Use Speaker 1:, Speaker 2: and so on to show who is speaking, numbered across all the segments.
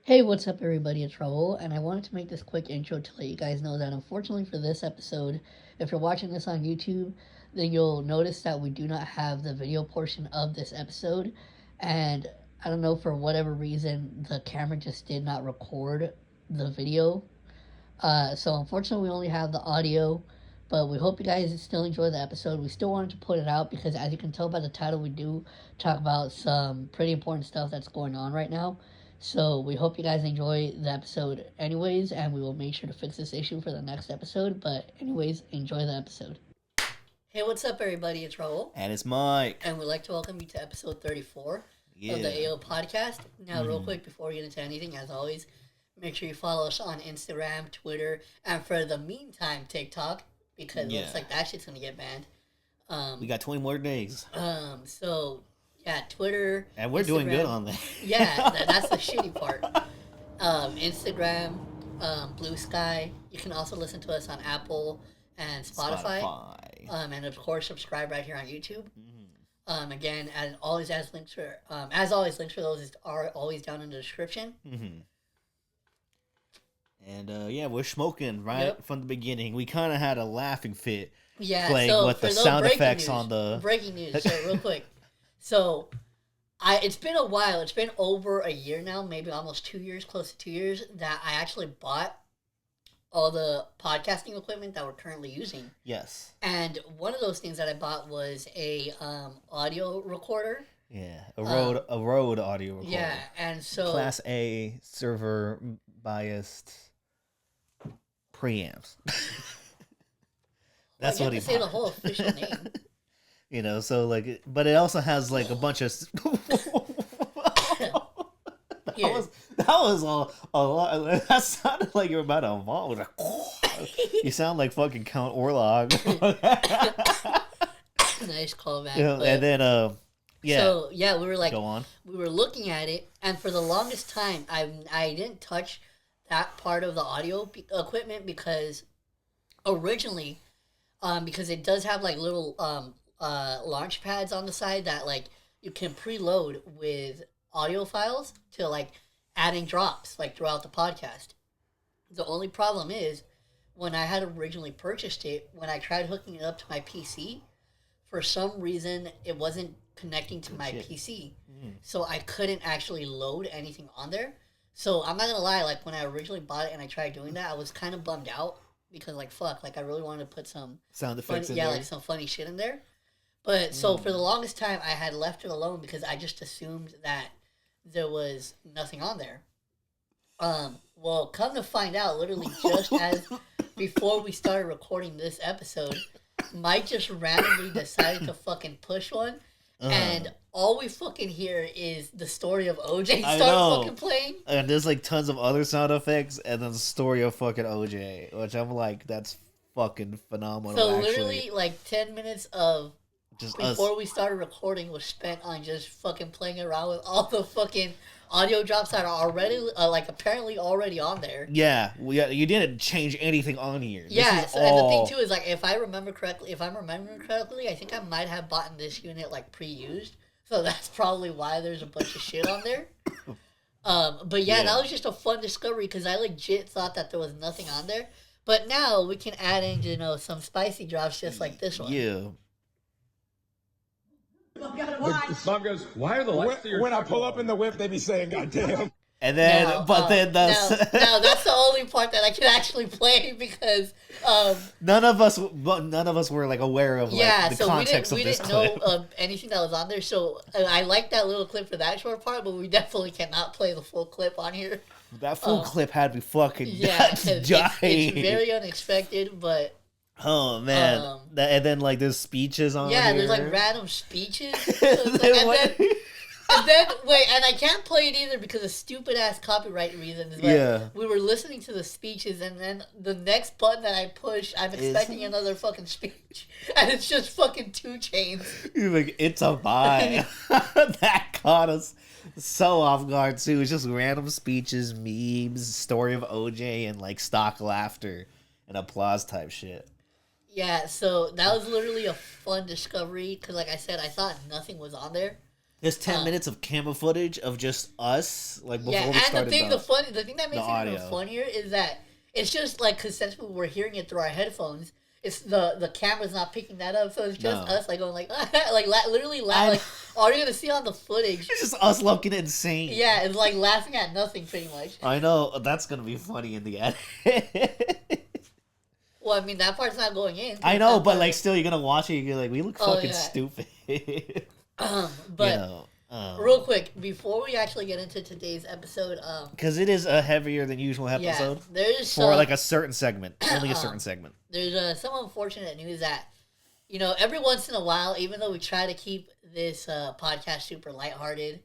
Speaker 1: Hey, what's up, everybody? It's Raul, and I wanted to make this quick intro to let you guys know that unfortunately for this episode, if you're watching this on YouTube, then you'll notice that we do not have the video portion of this episode. And I don't know, for whatever reason, the camera just did not record the video. So unfortunately, we only have the audio, but we hope you guys still enjoy the episode. We still wanted to put it out because, as you can tell by the title, we do talk about some pretty important stuff that's going on right now. So we hope you guys enjoy the episode anyways, and we will make sure to fix this issue for the next episode. But anyways, enjoy the episode. Hey, what's up, everybody? It's Raul.
Speaker 2: And it's Mike.
Speaker 1: And we'd like to welcome you to episode 34 of the AO podcast. Now, real quick, before we get into anything, as always, make sure you follow us on Instagram, Twitter, and for the meantime, TikTok, because it looks like that shit's going to get banned.
Speaker 2: We got 20 more days.
Speaker 1: So, yeah, Twitter.
Speaker 2: And we're doing good on that.
Speaker 1: Yeah, that's the shitty part. Instagram, Blue Sky. You can also listen to us on Apple and Spotify. And of course, subscribe right here on YouTube. Again, as always, links for those are always down in the description.
Speaker 2: And we're smoking right from the beginning. We kind of had a laughing fit playing
Speaker 1: so
Speaker 2: with the sound effects
Speaker 1: news,
Speaker 2: on the
Speaker 1: breaking news. So real quick, so it's been a while. It's been over a year now, maybe almost 2 years, close to 2 years, that I actually bought all the podcasting equipment that we're currently using.
Speaker 2: Yes.
Speaker 1: And one of those things that I bought was a audio recorder.
Speaker 2: Yeah, a Rode audio recorder.
Speaker 1: Yeah, and so
Speaker 2: Class A server biased preamps. That's what he
Speaker 1: say the whole official name.
Speaker 2: You know, so like, but it also has like a bunch of. That was a lot. That sounded like you were about to vomit. You sound like fucking Count Orlog.
Speaker 1: Nice callback.
Speaker 2: You know, and then
Speaker 1: So we were like,
Speaker 2: go on.
Speaker 1: We were looking at it, and for the longest time, I didn't touch that part of the audio equipment because originally, because it does have like little launch pads on the side that like you can preload with audio files to like adding drops like throughout the podcast. The only problem is when I had originally purchased it, when I tried hooking it up to my PC, for some reason it wasn't connecting to my PC. So I couldn't actually load anything on there. So I'm not gonna lie, like when I originally bought it and I tried doing that, I was kind of bummed out because like fuck, like I really wanted to put some
Speaker 2: sound effects in there.
Speaker 1: like some funny shit in there. But so for the longest time I had left it alone because I just assumed that there was nothing on there. Well, come to find out, literally just as before we started recording this episode, Mike just randomly decided to fucking push one, and all we fucking hear is the story of OJ start fucking playing.
Speaker 2: And there's like tons of other sound effects, and then the story of fucking OJ, which I'm like, that's fucking phenomenal.
Speaker 1: So literally, like 10 minutes of
Speaker 2: just
Speaker 1: before we started recording was spent on just fucking playing around with all the fucking audio drops that are already like apparently already on there.
Speaker 2: Yeah, you didn't change anything on here.
Speaker 1: Yeah, and the thing too is like if I'm remembering correctly, I think I might have bought this unit like pre-used, so that's probably why there's a bunch of shit on there. But yeah, that was just a fun discovery because I legit thought that there was nothing on there, but now we can add in some spicy drops just like this one.
Speaker 2: Yeah.
Speaker 3: Mom goes, why are the lights when I pull up in the whip, they be saying, God damn.
Speaker 2: And then, now
Speaker 1: that's the only part that I can actually play because
Speaker 2: none of us were like aware of like, the context of this clip.
Speaker 1: We didn't know anything that was on there. So I like that little clip for that short part, but we definitely cannot play the full clip on here.
Speaker 2: That full clip had me fucking dying.
Speaker 1: It's very unexpected, but.
Speaker 2: Oh man! And then like there's speeches on.
Speaker 1: Yeah,
Speaker 2: here.
Speaker 1: there's like random speeches. And I can't play it either because of stupid ass copyright reasons. But we were listening to the speeches, and then the next button that I push, I'm expecting another fucking speech, and it's just fucking 2 Chainz.
Speaker 2: You're like, it's a buy. That caught us so off guard too. It's just random speeches, memes, story of OJ, and like stock laughter and applause type shit.
Speaker 1: Yeah, so that was literally a fun discovery because, like I said, I thought nothing was on there.
Speaker 2: There's 10 minutes of camera footage of just us, like before we started.
Speaker 1: The thing that makes it even funnier is that it's just like because since we're hearing it through our headphones, it's the camera's not picking that up, so it's just us like going like literally like all you're gonna see on the footage.
Speaker 2: It's just us looking insane.
Speaker 1: Yeah, it's like laughing at nothing pretty much.
Speaker 2: I know that's gonna be funny in the edit.
Speaker 1: Well, I mean that part's not going in.
Speaker 2: I know, but like still, you're gonna watch it. You're like, we look fucking stupid.
Speaker 1: But real quick before we actually get into today's episode,
Speaker 2: because it is a heavier than usual episode.
Speaker 1: Yeah, there's
Speaker 2: for like a certain segment, only a certain segment.
Speaker 1: There's some unfortunate news that every once in a while, even though we try to keep this podcast super lighthearted,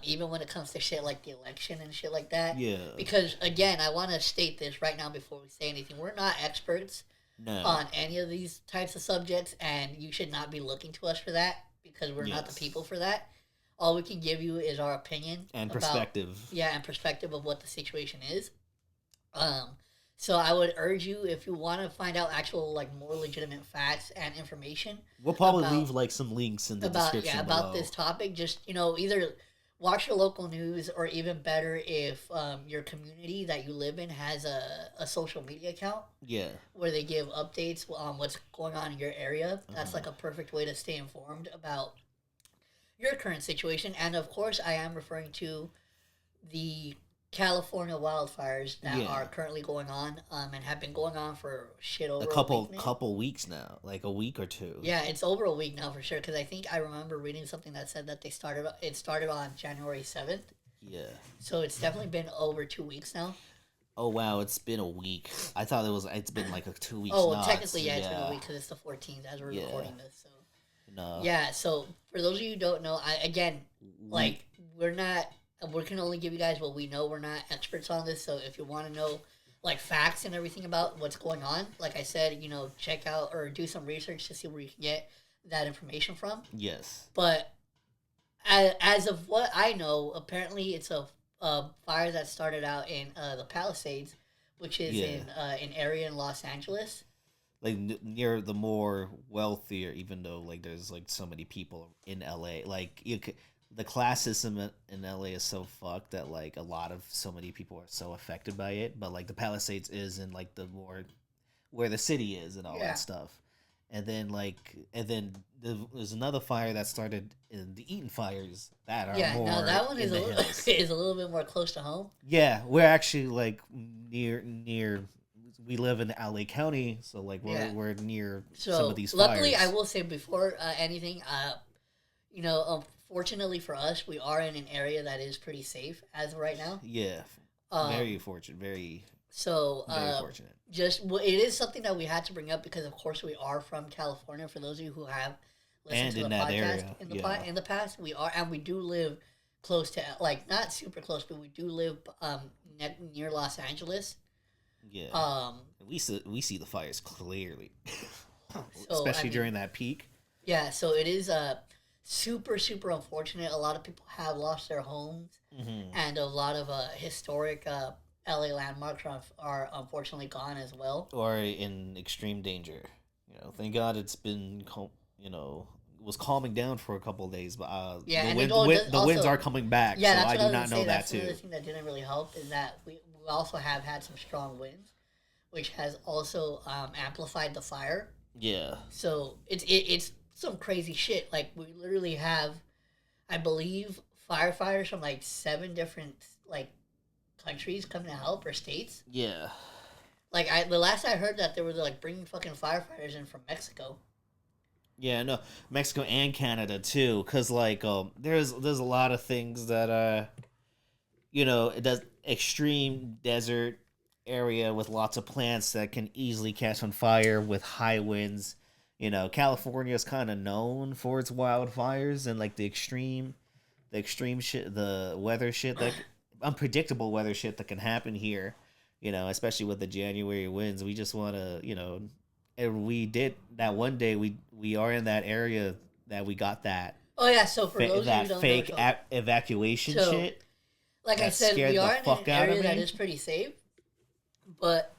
Speaker 1: even when it comes to shit like the election and shit like that.
Speaker 2: Yeah.
Speaker 1: Because again, I want to state this right now before we say anything: we're not experts on any of these types of subjects, and you should not be looking to us for that. Because we're not the people for that. All we can give you is our opinion
Speaker 2: and perspective.
Speaker 1: And perspective of what the situation is. So I would urge you, if you want to find out actual like more legitimate facts and information,
Speaker 2: we'll probably leave like some links in the description
Speaker 1: about this topic. Just either watch your local news, or even better, if your community that you live in has a social media account.
Speaker 2: Yeah. Where
Speaker 1: they give updates on what's going on in your area. That's like a perfect way to stay informed about your current situation. And of course, I am referring to the California wildfires that are currently going on, and have been going on for over a
Speaker 2: couple weeks now, like a week or two.
Speaker 1: Yeah, it's over a week now for sure. Because I remember reading something that said that it started on January 7th.
Speaker 2: Yeah.
Speaker 1: So it's definitely been over 2 weeks now.
Speaker 2: Oh wow, it's been a week. I thought it's been like 2 weeks.
Speaker 1: Oh, well, technically, it's been a week because it's the 14th as we're recording this. So.
Speaker 2: No.
Speaker 1: Yeah. So for those of you who don't know, we can only give you guys what we know. We're not experts on this, so if you want to know like facts and everything about what's going on, like I said, check out or do some research to see where you can get that information from.
Speaker 2: Yes.
Speaker 1: But as of what I know, apparently it's a fire that started out in the Palisades, which is in an area in Los Angeles.
Speaker 2: Like near the more wealthier, even though like there's like so many people in LA, like the class system in LA is so fucked that like so many people are so affected by it. But like the Palisades is in like the more where the city is and all that stuff. And then there's another fire that started in the Eaton fires that are more. Yeah, that one is
Speaker 1: a little bit more close to home.
Speaker 2: Yeah, we're actually like near. We live in LA County, so like we're near some of these fires.
Speaker 1: Luckily, I will say before anything, fortunately for us, we are in an area that is pretty safe as of right now.
Speaker 2: Yeah, very fortunate, very fortunate.
Speaker 1: It is something that we had to bring up because, of course, we are from California. For those of you who have listened to the podcast in the past, we are, and we do live close to, like, not super close, but we do live near Los Angeles.
Speaker 2: Yeah. We see the fires clearly, especially during that peak.
Speaker 1: Yeah, so it is super, super unfortunate. A lot of people have lost their homes, and a lot of historic LA landmarks are unfortunately gone as well.
Speaker 2: Or in extreme danger. Thank God it's been, was calming down for a couple of days, but the winds are coming back.
Speaker 1: Yeah,
Speaker 2: so
Speaker 1: I
Speaker 2: do not know that
Speaker 1: that's
Speaker 2: too.
Speaker 1: Another thing that didn't really help is that we also have had some strong winds, which has also amplified the fire.
Speaker 2: Yeah.
Speaker 1: So it's some crazy shit. Like, we literally have, I believe, firefighters from like 7 different like countries coming to help, or states.
Speaker 2: Yeah.
Speaker 1: Like, the last I heard that they were like bringing fucking firefighters in from Mexico.
Speaker 2: Yeah, no, Mexico and Canada too, because like there's a lot of things that it does extreme desert area with lots of plants that can easily catch on fire with high winds. California is kind of known for its wildfires and like the extreme shit, the weather shit, that unpredictable weather shit that can happen here. Especially with the January winds. We just want to, and we did that one day. We are in that area that we got that.
Speaker 1: Oh yeah, so for those
Speaker 2: that
Speaker 1: who don't
Speaker 2: fake
Speaker 1: know,
Speaker 2: evacuation shit.
Speaker 1: Like I said, we are in an area that is pretty safe. But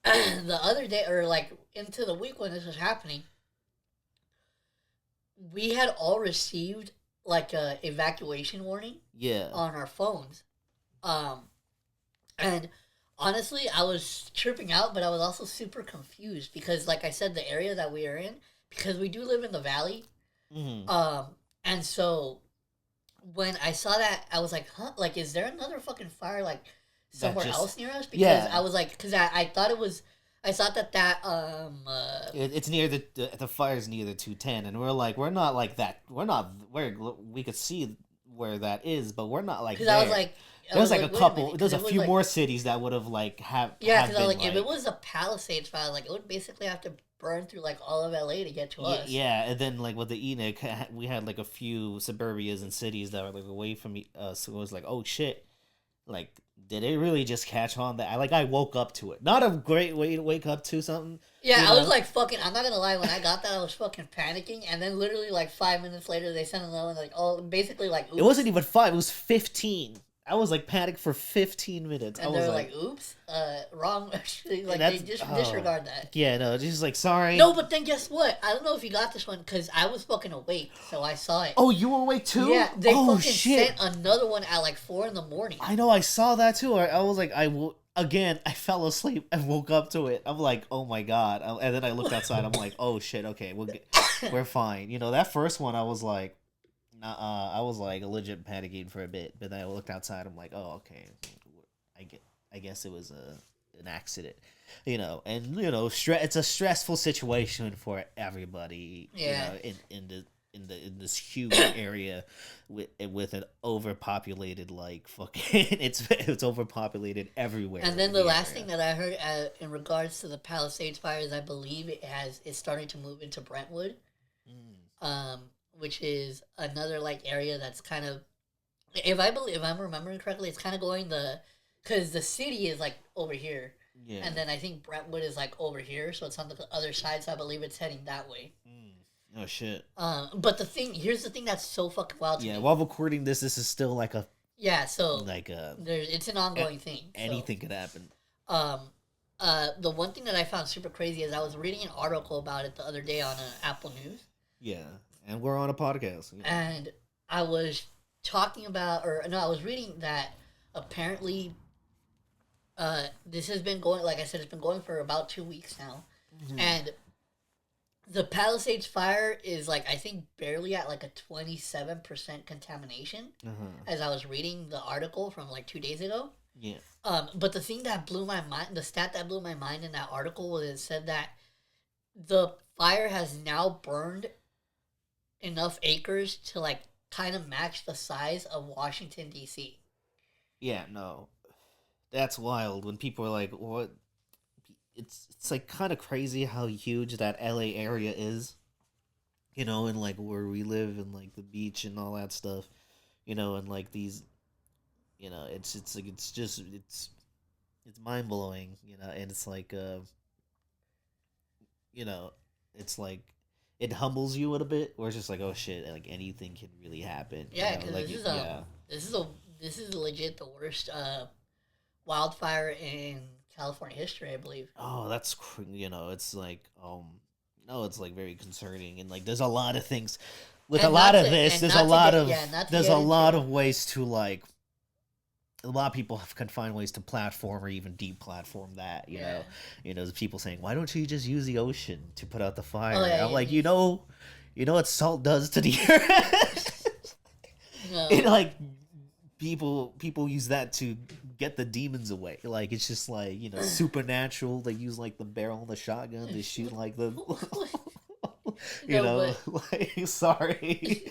Speaker 1: the other day, or like into the week when this was happening, we had all received like a evacuation warning on our phones. And honestly, I was tripping out, but I was also super confused because, like I said, the area that we are in, because we do live in the valley, and so when I saw that, I was like, huh, like, is there another fucking fire like somewhere else near us? Because I was like, because I thought it was. I thought that
Speaker 2: it's near the fire's near the 210, and we're like, we're not like that. We're not where we could see where that is, but we're not like there.
Speaker 1: I was like,
Speaker 2: there's like a couple. There's a few like, more cities that would have like have.
Speaker 1: Yeah, because I was like, if it was a Palisades fire, like it would basically have to burn through like all of LA to get to us.
Speaker 2: Yeah, and then like with the Enoch, we had like a few suburbias and cities that were like away from us. So it was like, oh shit, like. Did it really just catch on that? I woke up to it. Not a great way to wake up to something.
Speaker 1: Yeah, I was like fucking. I'm not gonna lie. When I got that, I was fucking panicking, and then literally like 5 minutes later, they sent another one. Like, oh, basically like. Oops.
Speaker 2: It wasn't even 5. It was 15. I was like panicked for 15 minutes.
Speaker 1: And
Speaker 2: I was
Speaker 1: like, "Oops, wrong." Like they just disregard that.
Speaker 2: Yeah, no, just like sorry.
Speaker 1: No, but then guess what? I don't know if you got this one because I was fucking awake, so I saw it.
Speaker 2: Oh, you were awake too?
Speaker 1: Yeah, they fucking sent another one at like 4 a.m.
Speaker 2: I know, I saw that too. I was like, again, I fell asleep and woke up to it. I'm like, oh my god, and then I looked outside. I'm like, oh shit, okay, we're fine. You know, that first one, I was like. I was like legit panicking for a bit, but then I looked outside. I'm like, oh, okay, I guess it was an accident, you know. And you know, it's a stressful situation for everybody.
Speaker 1: Yeah.
Speaker 2: You know, in this huge area with an overpopulated like fucking it's overpopulated everywhere.
Speaker 1: And then the last thing that I heard in regards to the Palisades fires, I believe it's starting to move into Brentwood. Which is another like area that's kind of, if I'm remembering correctly, it's kind of going because the city is like over here, and then I think Brentwood is like over here, so it's on the other side. So I believe it's heading that way.
Speaker 2: Oh shit!
Speaker 1: But here's the thing that's so fucking wild to me.
Speaker 2: While recording this is still like a
Speaker 1: so
Speaker 2: like
Speaker 1: it's an ongoing thing.
Speaker 2: Anything could happen.
Speaker 1: The one thing that I found super crazy is I was reading an article about it the other day on Apple News.
Speaker 2: Yeah. And we're on a podcast.
Speaker 1: Yeah. And I was talking about, I was reading that apparently this has been going, like I said, it's been going for about 2 weeks now. Mm-hmm. And the Palisades fire is like, I think barely at like a 27% contamination as I was reading the article from like 2 days ago.
Speaker 2: Yeah.
Speaker 1: But the thing that blew my mind, the stat that blew my mind in that article was it said that the fire has now burned enough acres to like kind of match the size of Washington D.C.
Speaker 2: Yeah, no, that's wild. When people are like, "What?" It's like kind of crazy how huge that L.A. area is. You know, and like where we live and like the beach and all that stuff. You know, and like these, you know, it's like it's mind blowing. You know, and it's like you know, it's like. It humbles you a little bit, or it's just like, oh shit, like anything can really happen.
Speaker 1: Yeah, because this is legit the worst wildfire in California history, I believe.
Speaker 2: Oh, that's it's like no, it's like very concerning, and like there's a lot of things with a lot of this. There's a lot of ways to like. A lot of people can find ways to platform or even deplatform that, you know. You know, there's people saying, "Why don't you just use the ocean to put out the fire?" I'm like, you know what salt does to the earth. No. It like people use that to get the demons away. Like it's just like supernatural. They use like the barrel of the shotgun to shoot like the. Like sorry.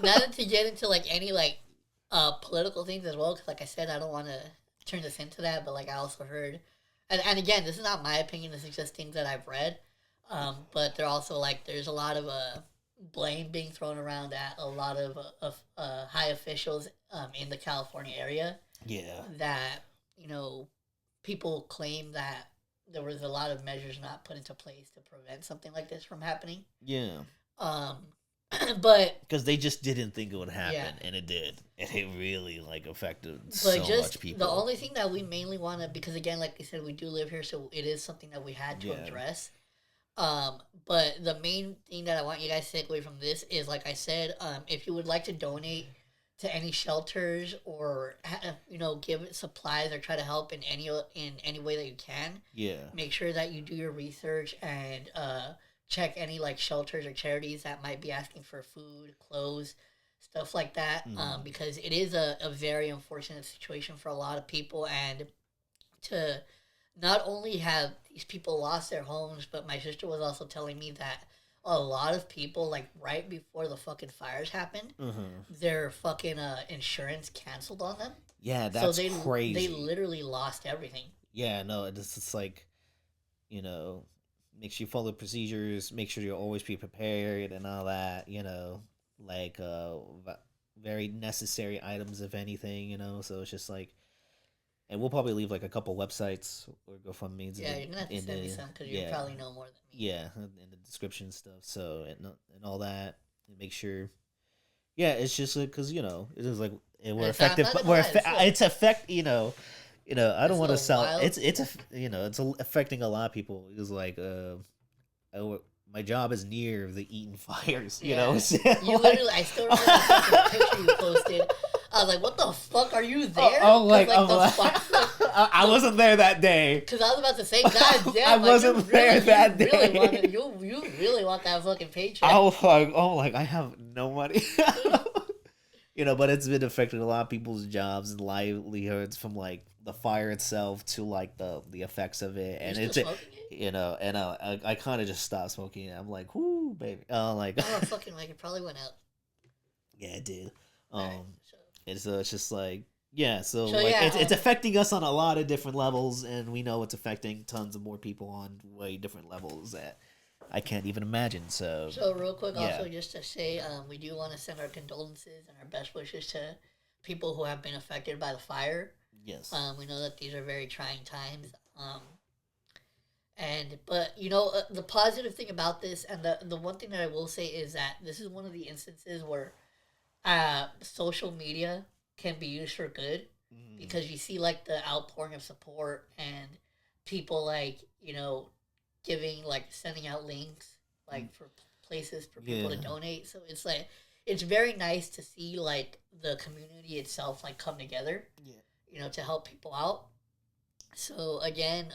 Speaker 1: Not to get into like any like. Political things as well, because like I said, I don't want to turn this into that, but like I also heard, and again, this is not my opinion, this is just things that I've read, but they're also like, there's a lot of blame being thrown around at a lot of high officials in the California area.
Speaker 2: Yeah. That,
Speaker 1: people claim that there was a lot of measures not put into place to prevent something like this from happening.
Speaker 2: Yeah.
Speaker 1: But
Speaker 2: because they just didn't think it would happen, and it did, and it really like affected much people.
Speaker 1: The only thing that we mainly want to, because again, like I said, we do live here, so it is something that we had to address. But the main thing that I want you guys to take away from this is, like I said, if you would like to donate to any shelters or give supplies or try to help in any way that you can, make sure that you do your research and check any like shelters or charities that might be asking for food, clothes, stuff like that, because it is a very unfortunate situation for a lot of people. And to not only have these people lost their homes, but my sister was also telling me that a lot of people, like right before the fucking fires happened, their fucking insurance canceled on them.
Speaker 2: Yeah, that's crazy.
Speaker 1: They literally lost everything.
Speaker 2: Yeah, no, it's like, make sure you follow the procedures, make sure you'll always be prepared and all that, like very necessary items, if anything, so it's just like, and we'll probably leave like a couple websites or GoFundMe's.
Speaker 1: Yeah, you're gonna have to send me some because you probably know more than me.
Speaker 2: Yeah, in the description and stuff. So and all that, and make sure. Yeah, it's just because it is like we're affected, but it's affect. I don't want to sell. It's affecting a lot of people. It's like my job is near the Eaton fires. You know,
Speaker 1: you literally. I still remember the picture you posted. I was like, what the fuck, are you there?
Speaker 2: I wasn't there that day.
Speaker 1: Because I was about to say, God damn,
Speaker 2: I wasn't there that day.
Speaker 1: You really want that fucking paycheck.
Speaker 2: I was like, I have no money. But it's been affecting a lot of people's jobs and livelihoods, from like the fire itself to like the effects of it. And it's I kind of just stopped smoking. I'm like, whoo, baby.
Speaker 1: Fucking like it probably went out.
Speaker 2: Yeah, it did. And so it's just like, it's affecting us on a lot of different levels, and we know it's affecting tons of more people on way different levels that I can't even imagine. So
Speaker 1: real quick, also just to say, we do want to send our condolences and our best wishes to people who have been affected by the fire.
Speaker 2: Yes.
Speaker 1: We know that these are very trying times. But the positive thing about this, and the one thing that I will say, is that this is one of the instances where social media can be used for good, because you see like the outpouring of support and people like giving, like sending out links like for places for people to donate. So it's like, it's very nice to see like the community itself like come together, to help people out. So again,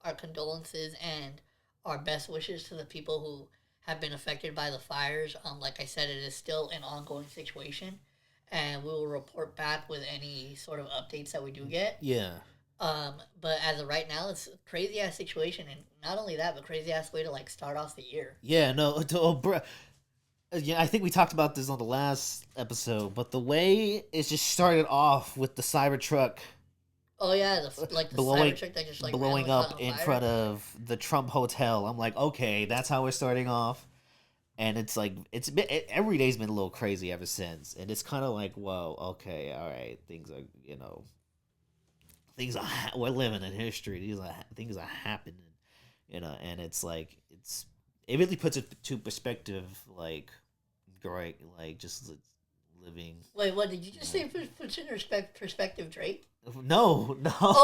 Speaker 1: our condolences and our best wishes to the people who have been affected by the fires. Like I said, it is still an ongoing situation, and we will report back with any sort of updates that we do get.
Speaker 2: Yeah.
Speaker 1: But as of right now, it's a crazy ass situation, and not only that, but crazy ass way to like start off the year.
Speaker 2: Yeah, no, I think we talked about this on the last episode, but the way it just started off with the Cybertruck.
Speaker 1: Oh yeah, the Cybertruck that just like
Speaker 2: blowing up in front of the Trump Hotel. I'm like, okay, that's how we're starting off, and it's like every day's been a little crazy ever since, and it's kind of like, whoa, okay, all right, things are we're living in history. Things are happening, and it's like it really puts it to perspective, like great, like just living.
Speaker 1: Wait, what did you just say? Puts in perspective, Drake?
Speaker 2: No. What the fuck?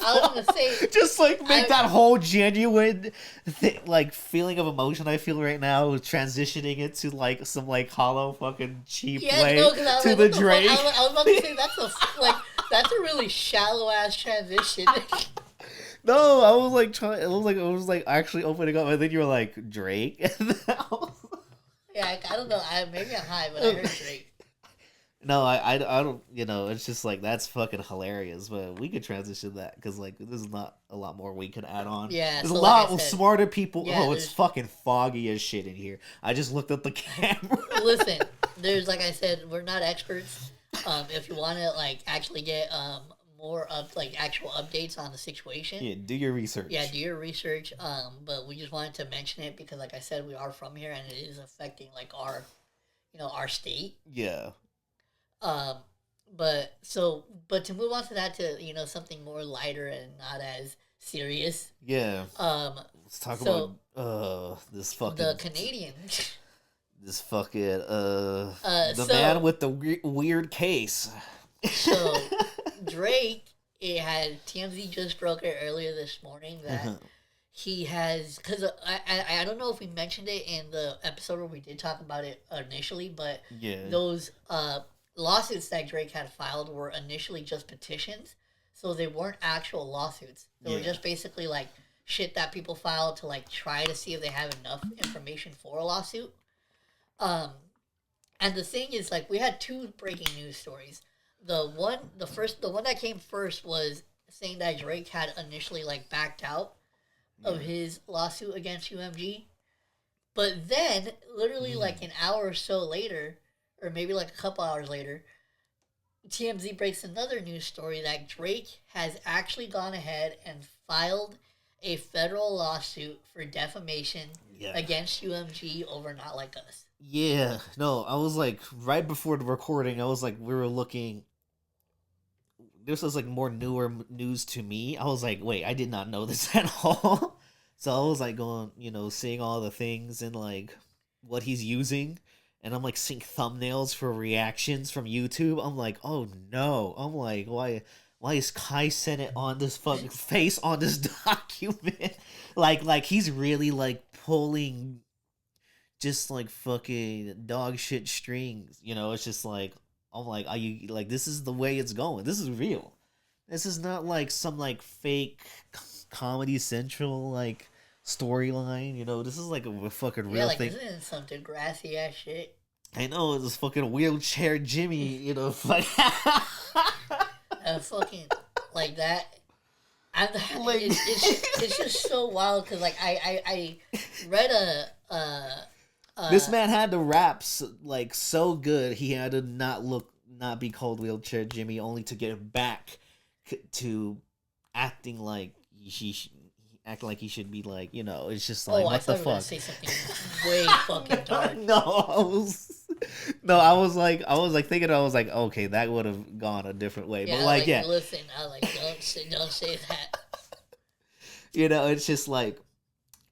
Speaker 1: I was gonna say,
Speaker 2: just like make that whole genuine like feeling of emotion I feel right now, transitioning it to like some like hollow fucking cheap way to the Drake.
Speaker 1: I was about to say that's a really shallow ass transition.
Speaker 2: No, I was like trying. It was like actually opening up, and then you were like Drake.
Speaker 1: Yeah, I don't know. Maybe I'm high, but I heard Drake.
Speaker 2: No, I don't. It's just like that's fucking hilarious. But we could transition that because like there's not a lot more we could add on.
Speaker 1: Yeah,
Speaker 2: there's a lot of smarter people. Yeah, it's fucking foggy as shit in here. I just looked at the camera.
Speaker 1: Listen, like I said, we're not experts. If you want to like actually get more of like actual updates on the situation,
Speaker 2: do your research.
Speaker 1: Yeah, do your research. But we just wanted to mention it because, like I said, we are from here and it is affecting like our state.
Speaker 2: Yeah.
Speaker 1: But to move on to that, to something more lighter and not as serious.
Speaker 2: Yeah. Let's talk about this fucking
Speaker 1: the Canadian.
Speaker 2: This fucking man with the weird case.
Speaker 1: So Drake, TMZ just broke it earlier this morning that he has, because I don't know if we mentioned it in the episode where we did talk about it initially, but those lawsuits that Drake had filed were initially just petitions, so they weren't actual lawsuits. They were just basically like shit that people filed to like try to see if they have enough information for a lawsuit. And the thing is, like, we had two breaking news stories. The one that came first was saying that Drake had initially like backed out of his lawsuit against UMG, but then literally like an hour or so later, or maybe like a couple hours later, TMZ breaks another news story that Drake has actually gone ahead and filed a federal lawsuit for defamation against UMG over Not Like Us.
Speaker 2: Yeah, no, I was like, right before the recording, I was like, we were looking. This was like more newer news to me. I was like, wait, I did not know this at all. So I was like going, seeing all the things and like what he's using. And I'm like seeing thumbnails for reactions from YouTube. I'm like, oh no. I'm like, why is Kai Cenat on this fucking face on this document? like he's really like pulling just like fucking dog shit strings, it's just like, I'm like, are you like, this is the way it's going. This is real. This is not like some like fake Comedy Central like storyline, This is like a fucking real thing.
Speaker 1: This isn't some Degrassi ass shit.
Speaker 2: I know, it's fucking wheelchair Jimmy, fuck.
Speaker 1: Fucking like that. Like, it's just so wild because like I read
Speaker 2: this man had the raps like so good he had to not be called wheelchair Jimmy, only to get back to acting like he act like he should be like, it's just like, what the fuck? I
Speaker 1: say something way fucking dark.
Speaker 2: I was like thinking, I was like, okay, that would have gone a different way. But like, yeah.
Speaker 1: Listen, I like, don't say that.
Speaker 2: It's just like,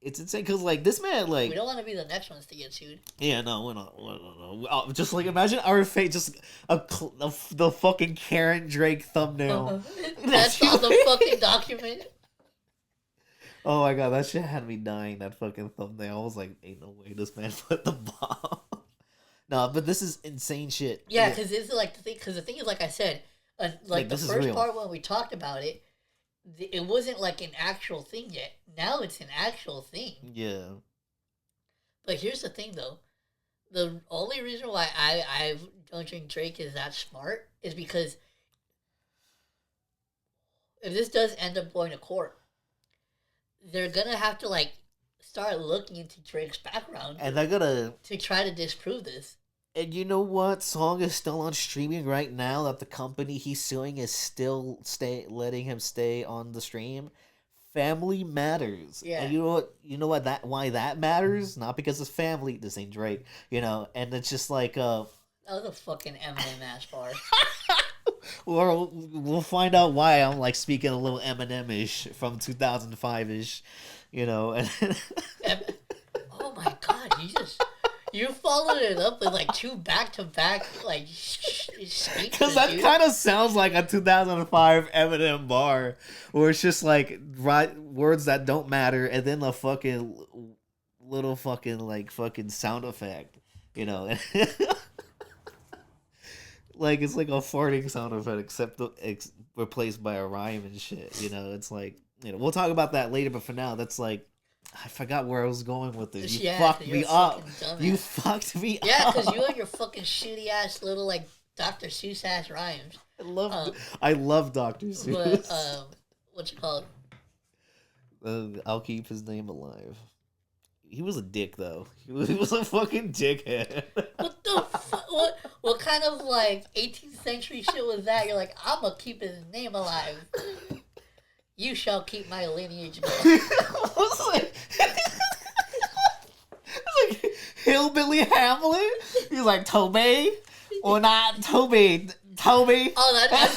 Speaker 2: it's insane because like this man, like,
Speaker 1: we don't want to be the next ones to get sued.
Speaker 2: Yeah, no, we're not. Just like imagine our face, just the fucking Karen Drake thumbnail.
Speaker 1: That's all the fucking document.
Speaker 2: Oh my god, that shit had me dying. That fucking thumbnail. I was like, ain't no way this man put the bomb. No, but this is insane shit.
Speaker 1: Yeah, because this is like the thing. Because the thing is, like I said, like the first part when we talked about it, it wasn't like an actual thing yet. Now it's an actual thing.
Speaker 2: Yeah.
Speaker 1: But here's the thing, though. The only reason why I don't think Drake is that smart is because if this does end up going to court, they're gonna have to like start looking into Drake's background,
Speaker 2: and they're gonna
Speaker 1: to try to disprove this.
Speaker 2: And you know what song is still on streaming right now that the company he's suing is still letting him stay on the stream? Family Matters.
Speaker 1: Yeah.
Speaker 2: And you know what why that matters? Not because it's family. This ain't Drake. And it's just like
Speaker 1: that was a fucking Eminem ass bar.
Speaker 2: Or we'll find out why I'm like speaking a little Eminem-ish from 2005-ish,
Speaker 1: Oh my god, you followed it up with like two back-to-back like speeches.
Speaker 2: Because that kind of sounds like a 2005 Eminem bar, where it's just like words that don't matter, and then the fucking little fucking like fucking sound effect, Like, it's like a farting sound effect, except replaced by a rhyme and shit. It's like, we'll talk about that later, but for now, that's like, I forgot where I was going with this. You fucked me up. You fucked me up.
Speaker 1: Yeah, because you and your fucking shitty ass little, like, Dr. Seuss ass rhymes.
Speaker 2: I love Dr. Seuss.
Speaker 1: But, what's it called?
Speaker 2: I'll keep his name alive. He was a dick, though. He was a fucking dickhead.
Speaker 1: What the fuck? What kind of, like, 18th century shit was that? You're like, I'm gonna keep his name alive. You shall keep my lineage going.
Speaker 2: It's like Hillbilly Hamlet. He's like, Toby or not Toby. Toby.
Speaker 1: Oh, I'd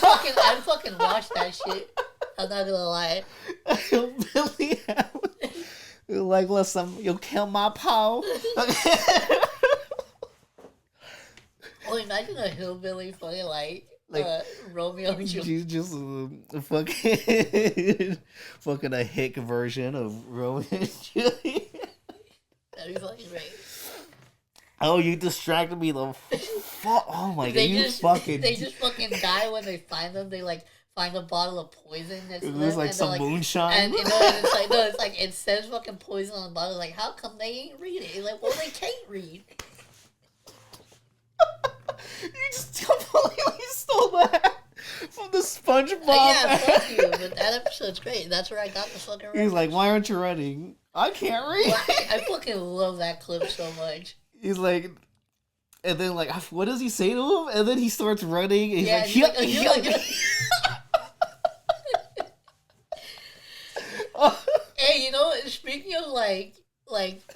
Speaker 1: fucking watch that shit. I'm not gonna lie.
Speaker 2: Hillbilly Hamlet. You're like, listen, you'll kill my pal.
Speaker 1: Oh, imagine a hillbilly fucking like
Speaker 2: Like
Speaker 1: Romeo and
Speaker 2: she's just a fucking fucking a hick version of Romeo and Juliet.
Speaker 1: That'd be fucking great.
Speaker 2: Oh, you distracted me the fuck. Oh my god,
Speaker 1: They
Speaker 2: you
Speaker 1: just
Speaker 2: fucking.
Speaker 1: they just fucking die when they find them. They like find a bottle of poison next to
Speaker 2: It
Speaker 1: them.
Speaker 2: was like
Speaker 1: and
Speaker 2: some
Speaker 1: like,
Speaker 2: moonshine.
Speaker 1: And you know, it's like no, it's like it says fucking poison on the bottle. Like, how come they ain't read it? It's like, well, they can't read.
Speaker 2: You just completely stole that from the SpongeBob.
Speaker 1: Yeah, fuck you. But that episode's great. That's where I got the fucking.
Speaker 2: He's like, "Why aren't you running? I can't read."
Speaker 1: I fucking love that clip so much.
Speaker 2: He's like, and then like, what does he say to him? And then he starts running. And he's like,
Speaker 1: he's Hey, you know what? Speaking of like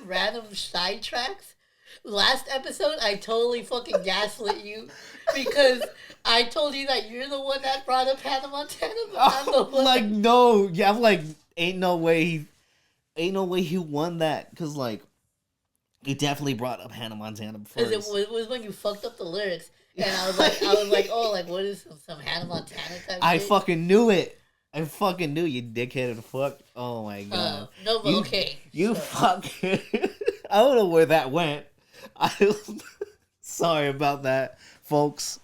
Speaker 1: random sidetracks, last episode I totally fucking gaslit you because I told you that you're the one that brought up Hannah Montana. But I'm the one
Speaker 2: like, no, yeah, I'm like, ain't no way he won that because like he definitely brought up Hannah Montana first.
Speaker 1: It was when you fucked up the lyrics, and I was like, oh, like what is some Hannah Montana type?
Speaker 2: I
Speaker 1: shit?
Speaker 2: fucking knew it. I fucking knew you, dickhead and fuck. Oh my god.
Speaker 1: No, but okay.
Speaker 2: You
Speaker 1: so.
Speaker 2: fucking. I don't know where that went. Sorry about that, folks.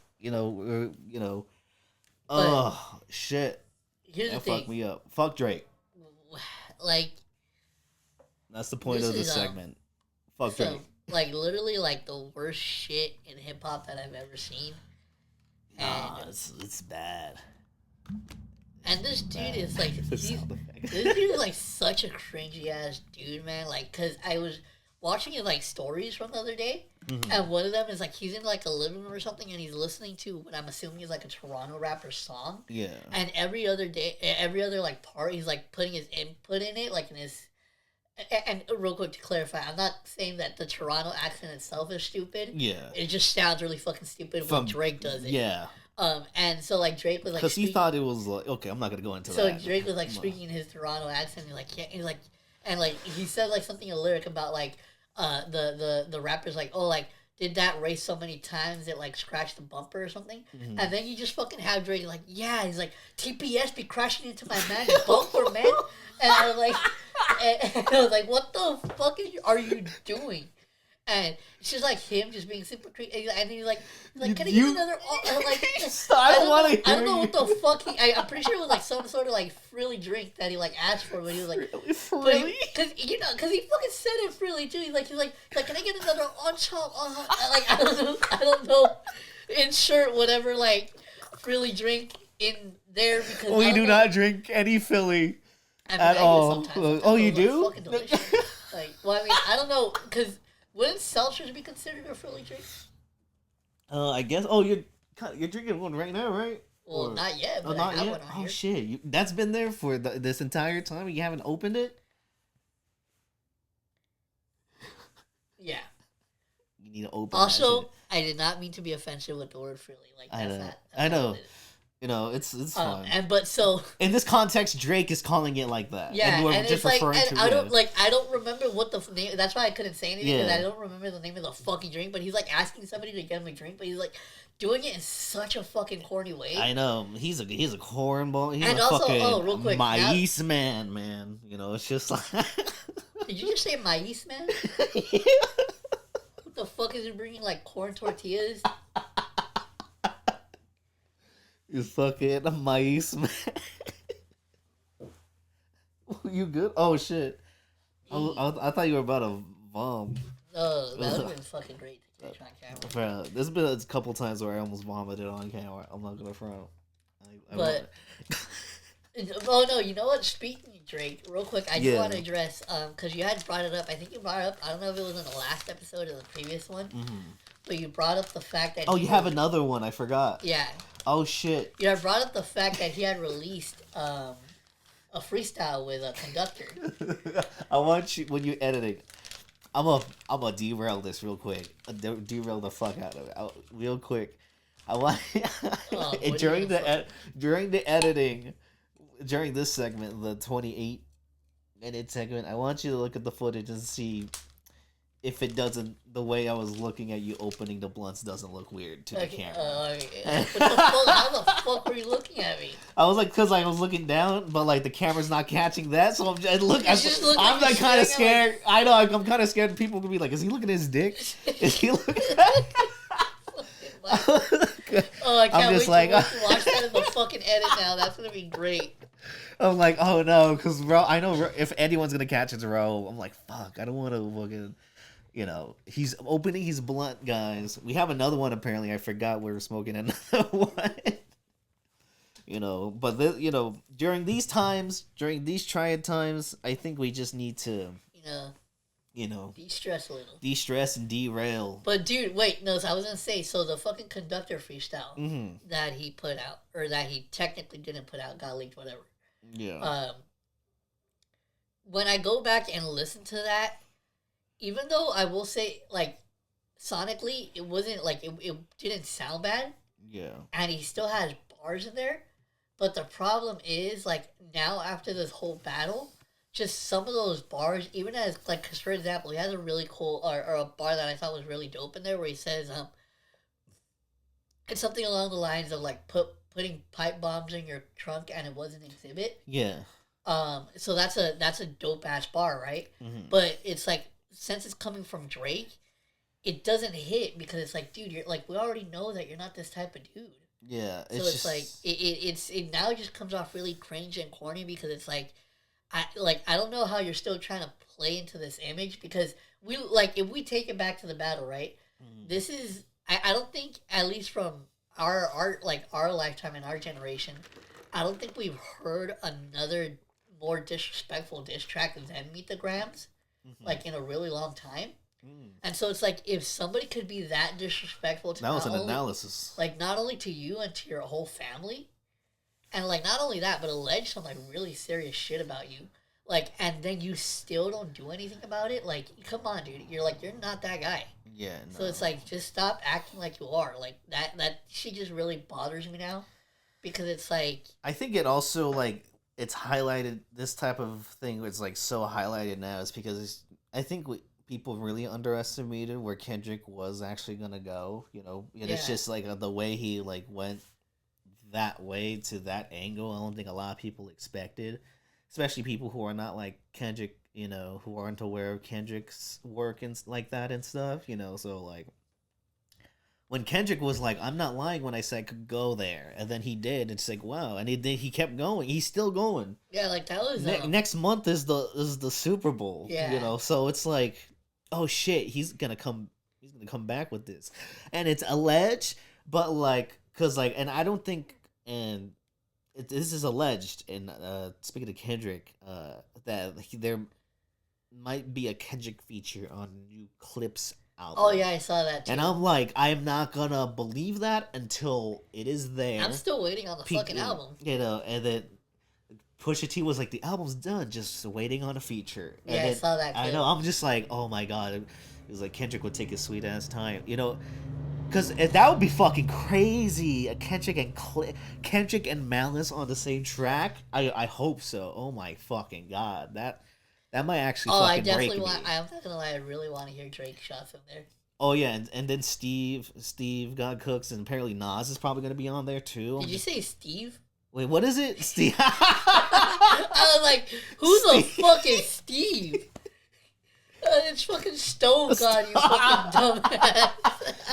Speaker 2: Oh shit.
Speaker 1: Here's
Speaker 2: That
Speaker 1: the thing.
Speaker 2: fucked me up. Fuck Drake.
Speaker 1: Like.
Speaker 2: That's the point of this segment. Fuck Drake.
Speaker 1: Like literally, like the worst shit in hip hop that I've ever seen.
Speaker 2: Nah, it's bad.
Speaker 1: And this dude is like, this dude is like such a cringy ass dude, man. Like, cause I was watching his like stories from the other day, and one of them is like he's in like a living room or something, and he's listening to what I'm assuming is like a Toronto rapper song.
Speaker 2: Yeah.
Speaker 1: And every other like part, he's like putting his input in it, like in his. And real quick to clarify, I'm not saying that the Toronto accent itself is stupid.
Speaker 2: Yeah.
Speaker 1: It just sounds really fucking stupid when Drake does it.
Speaker 2: Yeah.
Speaker 1: And so like Drake was like,
Speaker 2: because he thought it was like, okay, I'm not gonna go into that.
Speaker 1: So Drake was like speaking in his Toronto accent. He's like, yeah, he's like, and like he said like something a lyric about like the rapper's like, oh, like did that race so many times it like scratched the bumper or something, and then you just fucking have Drake like, yeah, he's like TPS be crashing into my man bumper man, and I was like, and I was like, what the fuck are you doing? And it's just like him just being super creepy. And he's like, can I get another? I'm like, I don't know what the fuck I'm pretty sure it was like some sort of like frilly drink that he like asked for, but he was like,
Speaker 2: really?
Speaker 1: Because he fucking said it frilly too. He's like, can I get another on chop? Like I don't know, insert whatever like frilly drink in there because
Speaker 2: we do not drink any Philly at all. Oh, you do?
Speaker 1: Fucking delicious. Like, well, I mean, I don't know because. Wouldn't seltzers be considered a frilly drink?
Speaker 2: I guess. Oh, you're drinking one right now, right?
Speaker 1: Well, not yet. But not yet.
Speaker 2: Oh shit! That's been there for this entire time. And you haven't opened it.
Speaker 1: Yeah.
Speaker 2: You need to open.
Speaker 1: Also, I did not mean to be offensive with the word frilly. Like that's
Speaker 2: I know. You know, it's fun.
Speaker 1: In
Speaker 2: this context, Drake is calling it like that.
Speaker 1: Yeah, and
Speaker 2: just
Speaker 1: it's like,
Speaker 2: and
Speaker 1: I don't remember what the name. That's why I couldn't say anything because I don't remember the name of the fucking drink. But he's like asking somebody to get him a drink, but he's like doing it in such a fucking corny way.
Speaker 2: I know he's a cornball. He's
Speaker 1: and
Speaker 2: a
Speaker 1: also,
Speaker 2: fucking
Speaker 1: real quick,
Speaker 2: maíz man. You know, it's just like.
Speaker 1: Did you just say maíz man?
Speaker 2: Yeah.
Speaker 1: What the fuck is he bringing like corn tortillas?
Speaker 2: You fucking maíz man. You good? Oh shit! I thought you were about to vom.
Speaker 1: Oh, that would have been fucking great to catch on camera.
Speaker 2: Bro, there's been a couple times where I almost vomited on camera. I'm not gonna front.
Speaker 1: Oh no, you know what? Speaking of Drake, real quick, I just want to address because you had brought it up. I think you brought it up. I don't know if it was in the last episode or the previous one, but you brought up the fact that.
Speaker 2: Oh, you have another one. I forgot.
Speaker 1: Yeah.
Speaker 2: Oh shit.
Speaker 1: You had brought up the fact that he had released a freestyle with a conductor.
Speaker 2: I want you when you editing. I'm a derail this real quick. Derail the fuck out of it. Real quick. I want during the editing, during this segment, the 28-minute segment. I want you to look at the footage and see if it doesn't, the way I was looking at you opening the blunts doesn't look weird to the camera.
Speaker 1: What the fuck? How the fuck were you looking at me?
Speaker 2: I was like, because I was looking down, but like the camera's not catching that, so I'm
Speaker 1: I'm
Speaker 2: like kind of scared. Like... I know, I'm kind of scared. People could be like, "Is he looking at his dick? Is he looking?"
Speaker 1: I can't wait to watch that in the fucking edit now. That's gonna be great.
Speaker 2: I'm like, oh no, because I know if anyone's gonna catch it, Ro, I'm like, fuck, I don't want to fucking, he's opening his blunt, guys. We have another one apparently. I forgot we were smoking another one. But during these trying times, I think we just need to,
Speaker 1: de-stress a little.
Speaker 2: De-stress and derail.
Speaker 1: But dude, wait, no, so I was gonna say, so the fucking conductor freestyle that he put out, or that he technically didn't put out, got leaked, whatever.
Speaker 2: Yeah.
Speaker 1: When I go back and listen to that, even though I will say, like, sonically, it wasn't, like, it didn't sound bad.
Speaker 2: Yeah.
Speaker 1: And he still has bars in there. But the problem is, like, now after this whole battle, just some of those bars, even as, like, because for example, he has a really cool, or a bar that I thought was really dope in there where he says, it's something along the lines of, like, putting pipe bombs in your trunk and it was an exhibit.
Speaker 2: Yeah.
Speaker 1: So that's a dope ass bar, right?
Speaker 2: Mm-hmm.
Speaker 1: But it's like, since it's coming from Drake, it doesn't hit because it's like, dude, you're like, we already know that you're not this type of dude.
Speaker 2: Yeah.
Speaker 1: So it's like it now just comes off really cringe and corny because it's like, I don't know how you're still trying to play into this image because if we take it back to the battle, right? Mm-hmm. This is I don't think, at least from our lifetime and our generation, I don't think we've heard another more disrespectful diss track than Meet the Grams, like, in a really long time. And so it's like, if somebody could be that disrespectful to
Speaker 2: analysis,
Speaker 1: like, not only to you and to your whole family, and like, not only that, but allege some like really serious shit about you, like, and then you still don't do anything about it, like, come on, dude, you're not that guy.
Speaker 2: Yeah. No.
Speaker 1: So it's like, just stop acting like you are. Like, that shit just really bothers me now, because it's like,
Speaker 2: I think it also, like, it's highlighted, this type of thing is like so highlighted now is because I think people really underestimated where Kendrick was actually gonna go, and it's just like the way he like went that way to that angle. I don't think a lot of people expected, especially people who are not like Kendrick, who aren't aware of Kendrick's work and like that and stuff, so like when Kendrick was like, I'm not lying when I said I could go there, and then he did, it's like, wow, and he kept going. He's still going.
Speaker 1: Yeah, like, that was
Speaker 2: next month is the Super Bowl.
Speaker 1: Yeah.
Speaker 2: So it's like, oh shit, he's gonna come back with this, and it's alleged, but like, cause like, and I don't think, and this is alleged, and speaking of Kendrick, that there might be a Kendrick feature on new Clips album.
Speaker 1: Oh yeah, I saw that too.
Speaker 2: And I'm like, I'm not gonna believe that until it is there.
Speaker 1: I'm still waiting on the fucking album.
Speaker 2: And then Pusha T was like, the album's done, just waiting on a feature. And
Speaker 1: yeah, I saw that clip.
Speaker 2: I know, I'm just like, oh my god. It was like, Kendrick would take his sweet ass time, because that would be fucking crazy. A Kendrick and Malice on the same track. I hope so. Oh my fucking god, that might actually fucking break me.
Speaker 1: I'm not gonna lie, I really want to hear Drake shots in there.
Speaker 2: Oh yeah, and then Steve God Cooks, and apparently Nas is probably gonna be on there too.
Speaker 1: Did you say Steve?
Speaker 2: Wait, what is it? Steve?
Speaker 1: I was like, who the fuck is Steve? It's fucking Stone God, you fucking dumbass.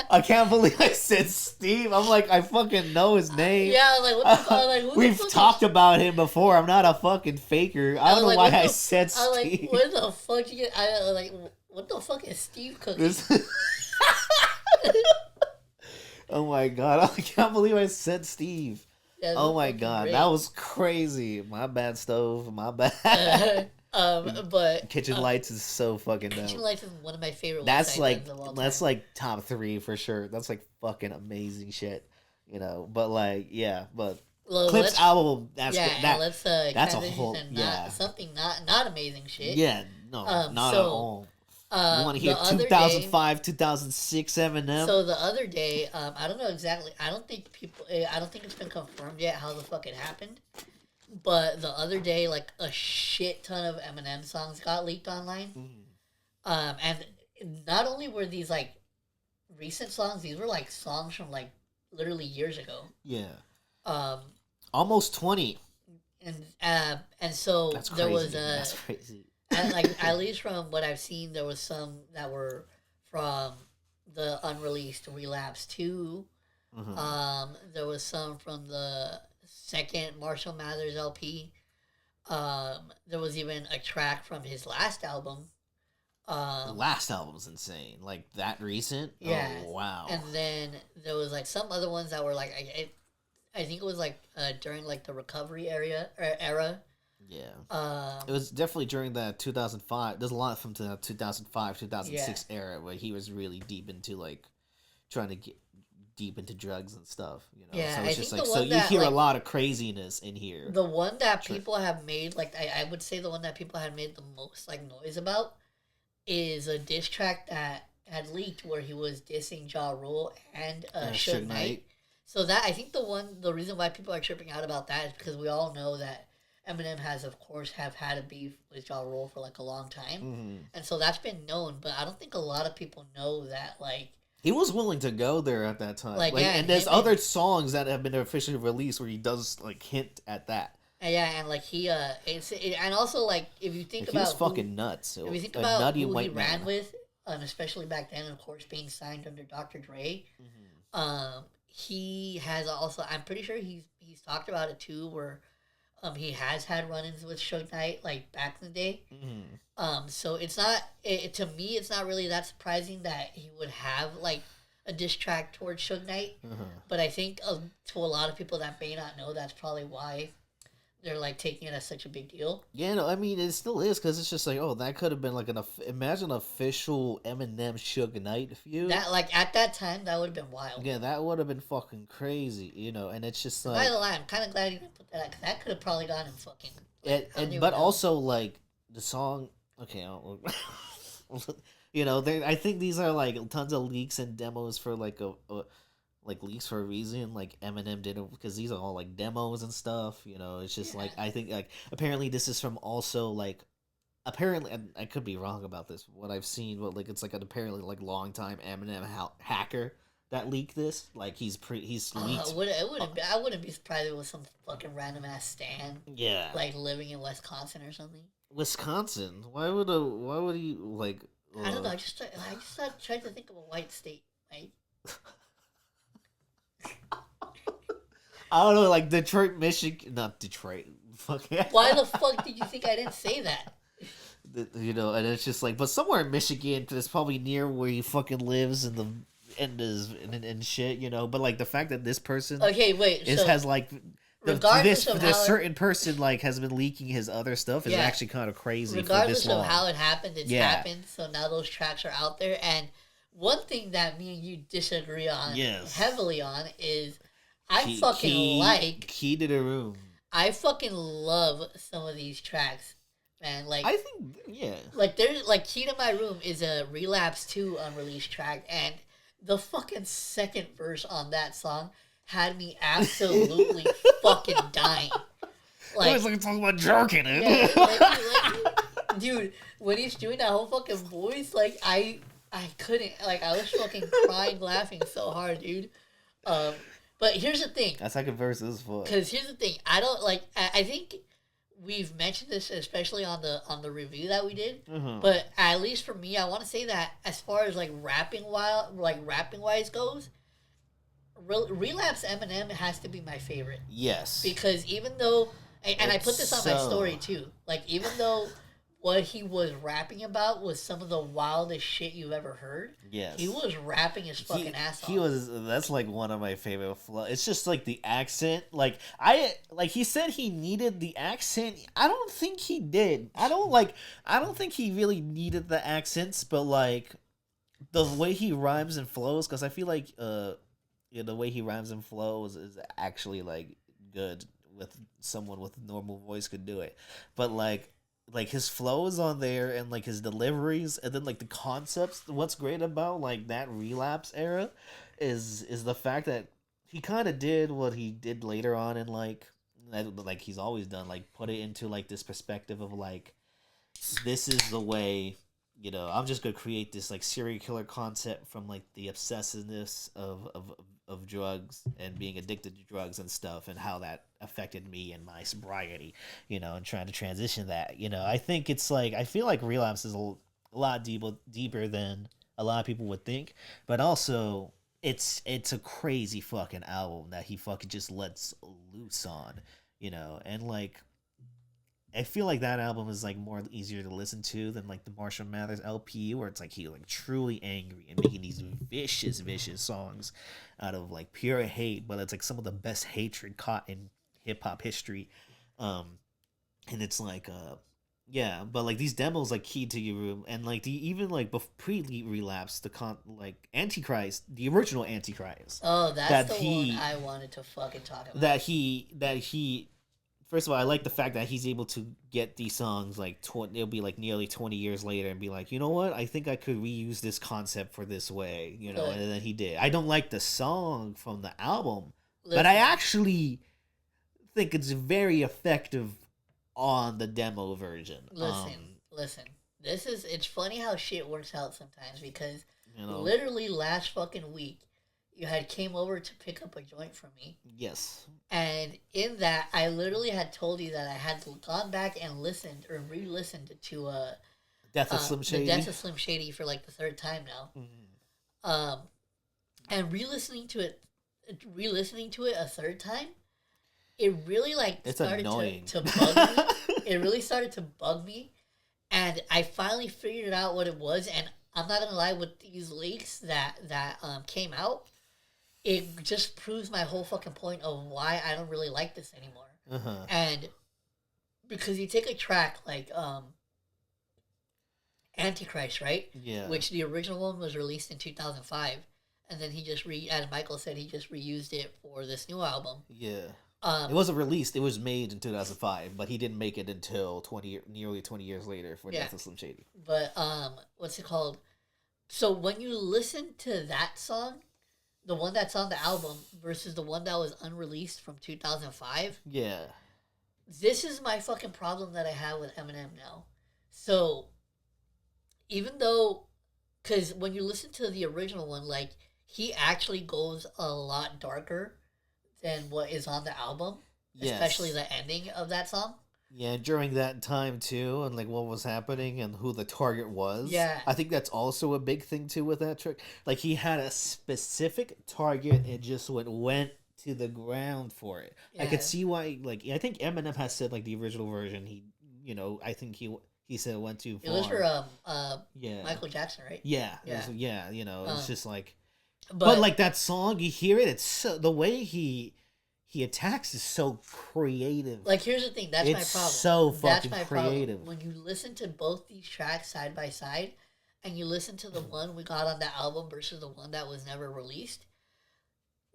Speaker 2: I can't believe I said Steve. I'm like, I fucking know his name.
Speaker 1: Yeah, I was like, what the fuck? Like,
Speaker 2: we've talked about him before. I'm not a fucking faker. I don't know why I said Steve.
Speaker 1: I was like, where the fuck you get? I was like, what the fuck is Steve cooking?
Speaker 2: Oh my god, I can't believe I said Steve. Yeah, oh my god, great. That was crazy. My bad, Stove. My bad.
Speaker 1: But
Speaker 2: Kitchen Lights is so fucking dope.
Speaker 1: Kitchen Lights is one of my favorite.
Speaker 2: That's like top 3 for sure. That's like fucking amazing shit, But like, yeah, but Clips album. That's a whole
Speaker 1: something not amazing shit.
Speaker 2: Yeah, no, not at all. You want to hear 2005, 2006 Eminem?
Speaker 1: So the other day, I don't know exactly. I don't think it's been confirmed yet how the fuck it happened. But the other day, like, a shit ton of Eminem songs got leaked online. And not only were these like recent songs, these were like songs from like literally years ago.
Speaker 2: Yeah.
Speaker 1: Um,
Speaker 2: Almost 20.
Speaker 1: and so
Speaker 2: That's
Speaker 1: there
Speaker 2: crazy.
Speaker 1: was
Speaker 2: That's crazy.
Speaker 1: like at least from what I've seen, there was some that were from the unreleased Relapse 2. There was some from the second Marshall Mathers LP. There was even a track from his last album.
Speaker 2: The last album's insane. Like that recent?
Speaker 1: Yeah.
Speaker 2: Oh, wow.
Speaker 1: And then there was like some other ones that were like I think it was like during like the recovery era.
Speaker 2: Yeah. It was definitely during that 2005. There's a lot from the 2005, 2006 era where he was really deep into like trying to get deep into drugs and stuff, you know.
Speaker 1: Yeah,
Speaker 2: so
Speaker 1: I
Speaker 2: it's
Speaker 1: think
Speaker 2: just like
Speaker 1: the
Speaker 2: so
Speaker 1: one
Speaker 2: you
Speaker 1: that,
Speaker 2: hear
Speaker 1: like,
Speaker 2: a lot of craziness in here.
Speaker 1: The one that people have made, like I would say the one that people have made the most like noise about is a diss track that had leaked where he was dissing Ja Rule and Suge Knight. So that I think the reason why people are tripping out about that is because we all know that Eminem has, of course, have had a beef with Ja Rule for like a long time, and so that's been known. But I don't think a lot of people know that like
Speaker 2: he was willing to go there at that time.
Speaker 1: Like, yeah,
Speaker 2: and there's other songs that have been officially released where he does like hint at that.
Speaker 1: Yeah, and like he and also like if you think
Speaker 2: like,
Speaker 1: about
Speaker 2: he was fucking nuts.
Speaker 1: If you think about who he ran with, especially back then, of course, being signed under Dr. Dre, he has also. I'm pretty sure he's talked about it too, where he has had run-ins with Suge Knight like back in the day. So it's not to me, it's not really that surprising that he would have like a diss track towards Suge Knight. But I think to a lot of people that may not know, that's probably why they're like taking it as such a big deal.
Speaker 2: Yeah, no, I mean it still is because it's just like, oh, that could have been like imagine official Eminem Suge Knight feud.
Speaker 1: That like at that time that would have been wild.
Speaker 2: Yeah, that would have been fucking crazy, you know. And it's just like,
Speaker 1: by the way, I'm kind of glad you didn't put that out because that could have probably gone in fucking.
Speaker 2: But also like the song, okay, you know, I think these are like tons of leaks and demos for like like leaks for a reason. Like Eminem did it because these are all like demos and stuff. You know, it's just like I think like apparently this is from also like apparently I could be wrong about this what I've seen, but like it's like an apparently like long time Eminem hacker that leaked this. Like he's leaked.
Speaker 1: I wouldn't be surprised if it was some fucking random ass stan.
Speaker 2: Yeah,
Speaker 1: like living in Wisconsin or something.
Speaker 2: Wisconsin? Why would he like?
Speaker 1: I don't know. I just tried to think of a white state, right?
Speaker 2: I don't know, like Detroit, Michigan, not Detroit.
Speaker 1: Why the fuck did you think I didn't say that?
Speaker 2: You know, and it's just like, but somewhere in Michigan, it's probably near where he fucking lives and shit, you know. But like the fact that this person, has like, certain person like has been leaking his other stuff is actually kind of crazy.
Speaker 1: Regardless of how it happened, it's happened. So now those tracks are out there, and one thing that me and you disagree on heavily on is I fucking like
Speaker 2: Key to the Room.
Speaker 1: I fucking love some of these tracks, man. Like
Speaker 2: I think
Speaker 1: like there's like Key to My Room is a Relapse 2 unreleased track, and the fucking second verse on that song had me absolutely fucking dying.
Speaker 2: Like it's like talking about jerking it.
Speaker 1: Dude, when he's doing that whole fucking voice, like I couldn't, like I was fucking crying laughing so hard, dude. But here's the thing.
Speaker 2: That second verse is fun.
Speaker 1: Because here's the thing, I don't like. I think we've mentioned this, especially on the review that we did. But at least for me, I want to say that as far as like rapping wise goes, Relapse Eminem has to be my favorite.
Speaker 2: Yes.
Speaker 1: Because even though, and I put this on my story too, like even though what he was rapping about was some of the wildest shit you've ever heard.
Speaker 2: Yes.
Speaker 1: He was rapping his fucking ass off.
Speaker 2: That's like one of my favorite flows. It's just like the accent. Like he said he needed the accent. I don't think he did. I don't think he really needed the accents, but like the way he rhymes and flows, because I feel like the way he rhymes and flows is actually like good with someone with a normal voice could do it. But like his flow is on there and like his deliveries and then like the concepts. What's great about like that Relapse era is the fact that he kind of did what he did later on in like he's always done, like put it into like this perspective of like this is the way I'm just gonna create this like serial killer concept from like the obsessiveness of drugs and being addicted to drugs and stuff, and how that affected me and my sobriety, and trying to transition that. I think it's like, I feel like Relapse is a lot deeper than a lot of people would think, but also it's a crazy fucking album that he fucking just lets loose on, and like I feel like that album is like more easier to listen to than like the Marshall Mathers LP, where it's like he like truly angry and making these vicious songs out of like pure hate, but it's like some of the best hatred caught in hip hop history. And it's like yeah, but like these demos like Key to Your Room, and like the even like pre Relapse, like Antichrist, the original Antichrist.
Speaker 1: Oh, that's the one I wanted to fucking talk about.
Speaker 2: That he first of all, I like the fact that he's able to get these songs like it'll be like nearly 20 years later and be like, you know what? I think I could reuse this concept for this way, and then he did. I don't like the song from the album, but I actually think it's very effective on the demo version.
Speaker 1: Listen. It's funny how shit works out sometimes, because literally last fucking week you had came over to pick up a joint from me.
Speaker 2: Yes.
Speaker 1: And in that, I literally had told you that I had gone back and listened or re-listened to
Speaker 2: Death of Slim Shady.
Speaker 1: The Death of Slim Shady for like the third time now. Mm-hmm. And re-listening to it a third time, it really like started to bug me. It really started to bug me, and I finally figured out what it was. And I'm not gonna lie, with these leaks that came out, it just proves my whole fucking point of why I don't really like this anymore. Uh-huh. And because you take a track like Antichrist, right?
Speaker 2: Yeah.
Speaker 1: Which the original one was released in 2005, and then he just as Michael said, he just reused it for this new album.
Speaker 2: Yeah. It wasn't released. It was made in 2005, but he didn't make it until nearly 20 years later for Death of Slim Shady.
Speaker 1: But what's it called? So when you listen to that song, the one that's on the album versus the one that was unreleased from 2005.
Speaker 2: Yeah.
Speaker 1: This is my fucking problem that I have with Eminem now. So, even though, because when you listen to the original one, like, he actually goes a lot darker than what is on the album. Yes. Especially the ending of that song.
Speaker 2: Yeah, during that time too, and like what was happening and who the target was.
Speaker 1: Yeah.
Speaker 2: I think that's also a big thing too with that track. Like he had a specific target and just went to the ground for it. Yeah. I could see why. Like I think Eminem has said like the original version. I think he said it went too far.
Speaker 1: It was for Michael Jackson, right?
Speaker 2: Yeah. Yeah. It's just like, but like that song, you hear it. It's so, the way he attacks is so creative.
Speaker 1: Like, here's the thing. That's my problem.
Speaker 2: It's so fucking creative.
Speaker 1: When you listen to both these tracks side by side, and you listen to the one we got on the album versus the one that was never released.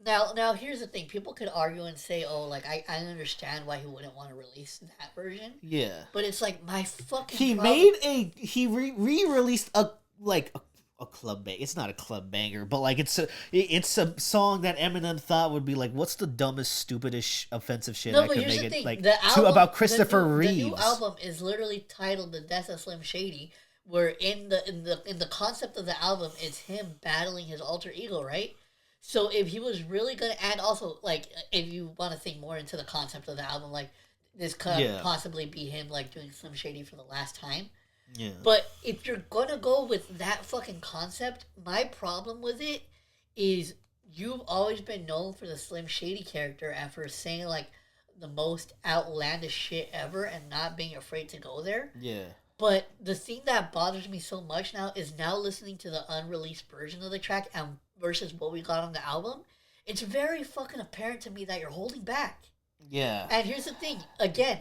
Speaker 1: Now here's the thing. People could argue and say, oh, like, I understand why he wouldn't want to release that version.
Speaker 2: Yeah.
Speaker 1: But it's like, my fucking
Speaker 2: He re-released a club bang. It's not a club banger, but like it's a song that Eminem thought would be like, what's the dumbest, stupidest, offensive shit I could make it like about Christopher Reeves.
Speaker 1: The new album is literally titled "The Death of Slim Shady," where in the concept of the album, it's him battling his alter ego, right? So if he was really gonna, and also like if you want to think more into the concept of the album, like this could possibly be him like doing Slim Shady for the last time.
Speaker 2: Yeah.
Speaker 1: But if you're gonna go with that fucking concept, my problem with it is you've always been known for the Slim Shady character and for saying like the most outlandish shit ever and not being afraid to go there.
Speaker 2: Yeah.
Speaker 1: But the thing that bothers me so much now is now listening to the unreleased version of the track and versus what we got on the album, it's very fucking apparent to me that you're holding back.
Speaker 2: Yeah.
Speaker 1: And here's the thing, again,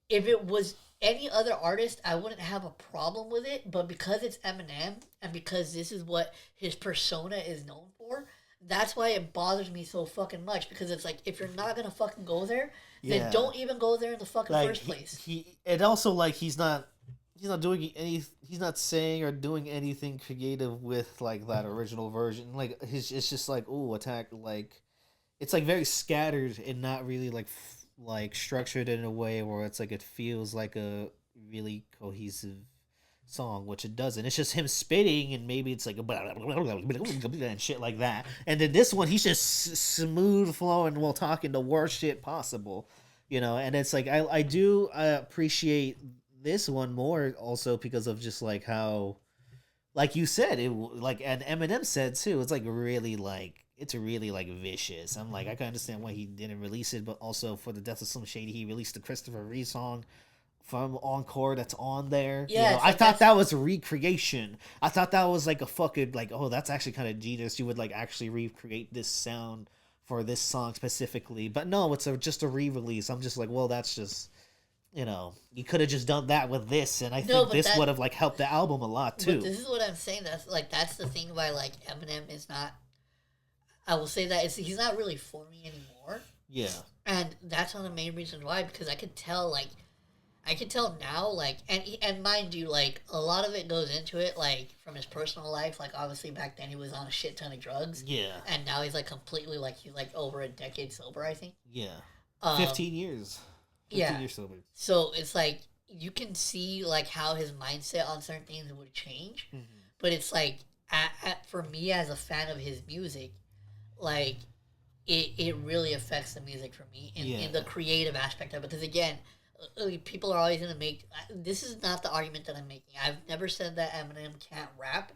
Speaker 1: if it was any other artist, I wouldn't have a problem with it, but because it's Eminem and because this is what his persona is known for, that's why it bothers me so fucking much, because it's like, if you're not gonna fucking go there, then don't even go there in the fucking first place.
Speaker 2: And also like he's not doing he's not saying or doing anything creative with like that original version. Like it's just like, ooh, attack, like it's like very scattered and not really like structured in a way where it's like it feels like a really cohesive song, which it doesn't. It's just him spitting, and maybe it's like and shit like that. And then this one, he's just smooth flowing while talking the worst shit possible, And it's like I do appreciate this one more also because of just like how, like you said, and Eminem said too. It's like really like. It's really like vicious. I'm like, I can understand why he didn't release it, but also for the death of Slim Shady, he released the Christopher Reeve song from Encore that's on there.
Speaker 1: Yeah,
Speaker 2: I thought that was a recreation. I thought that was like a fucking like, oh, that's actually kind of genius. You would like actually recreate this sound for this song specifically, but no, it's just a re-release. I'm just like, well, that's just. You could have just done that with this, and I think this would have like helped the album a lot too.
Speaker 1: But this is what I'm saying. That's the thing why like Eminem is not. I will say that he's not really for me anymore.
Speaker 2: Yeah.
Speaker 1: And that's one of the main reasons why, because I could tell now, like, and mind you, like, a lot of it goes into it, like, from his personal life. Like, obviously, back then he was on a shit ton of drugs.
Speaker 2: Yeah.
Speaker 1: And now he's, like, completely, like, he's, like, over a decade sober, I think.
Speaker 2: Yeah. 15 years. 15 years sober.
Speaker 1: So it's, like, you can see, like, how his mindset on certain things would change. Mm-hmm. But it's, like, for me as a fan of his music, like, it really affects the music for me in the creative aspect of it. Because, again, people are always going to make... This is not the argument that I'm making. I've never said that Eminem can't rap.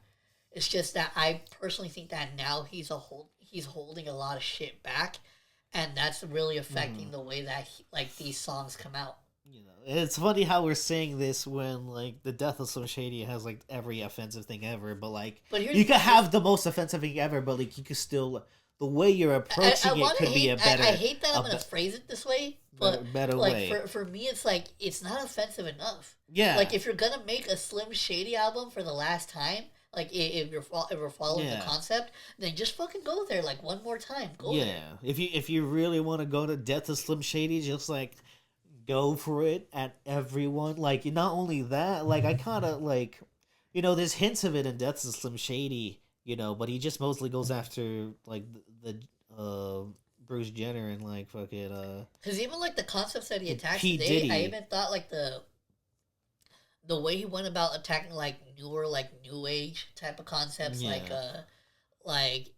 Speaker 1: It's just that I personally think that now he's holding a lot of shit back. And that's really affecting the way that, these songs come out.
Speaker 2: It's funny how we're saying this when, like, the death of Slim Shady has, like, every offensive thing ever. But you could have the most offensive thing ever, but, like, you could still... The way you're approaching it could be a better...
Speaker 1: I hate that I'm going to phrase it this way, but
Speaker 2: better way.
Speaker 1: For me, it's like, it's not offensive enough.
Speaker 2: Yeah.
Speaker 1: Like, if you're going to make a Slim Shady album for the last time, like, if you're following the concept, then just fucking go there, like, one more time. Go there.
Speaker 2: If you really want to go to Death of Slim Shady, just, like, go for it at everyone. Like, not only that, like, I kind of, like... there's hints of it in Death of Slim Shady... but he just mostly goes after, like, the Bruce Jenner and, like, fucking,
Speaker 1: Because even, like, the concepts that he attacked
Speaker 2: P.
Speaker 1: today,
Speaker 2: Diddy.
Speaker 1: I even thought, like, the way he went about attacking, like, newer, like, new age type of concepts, like,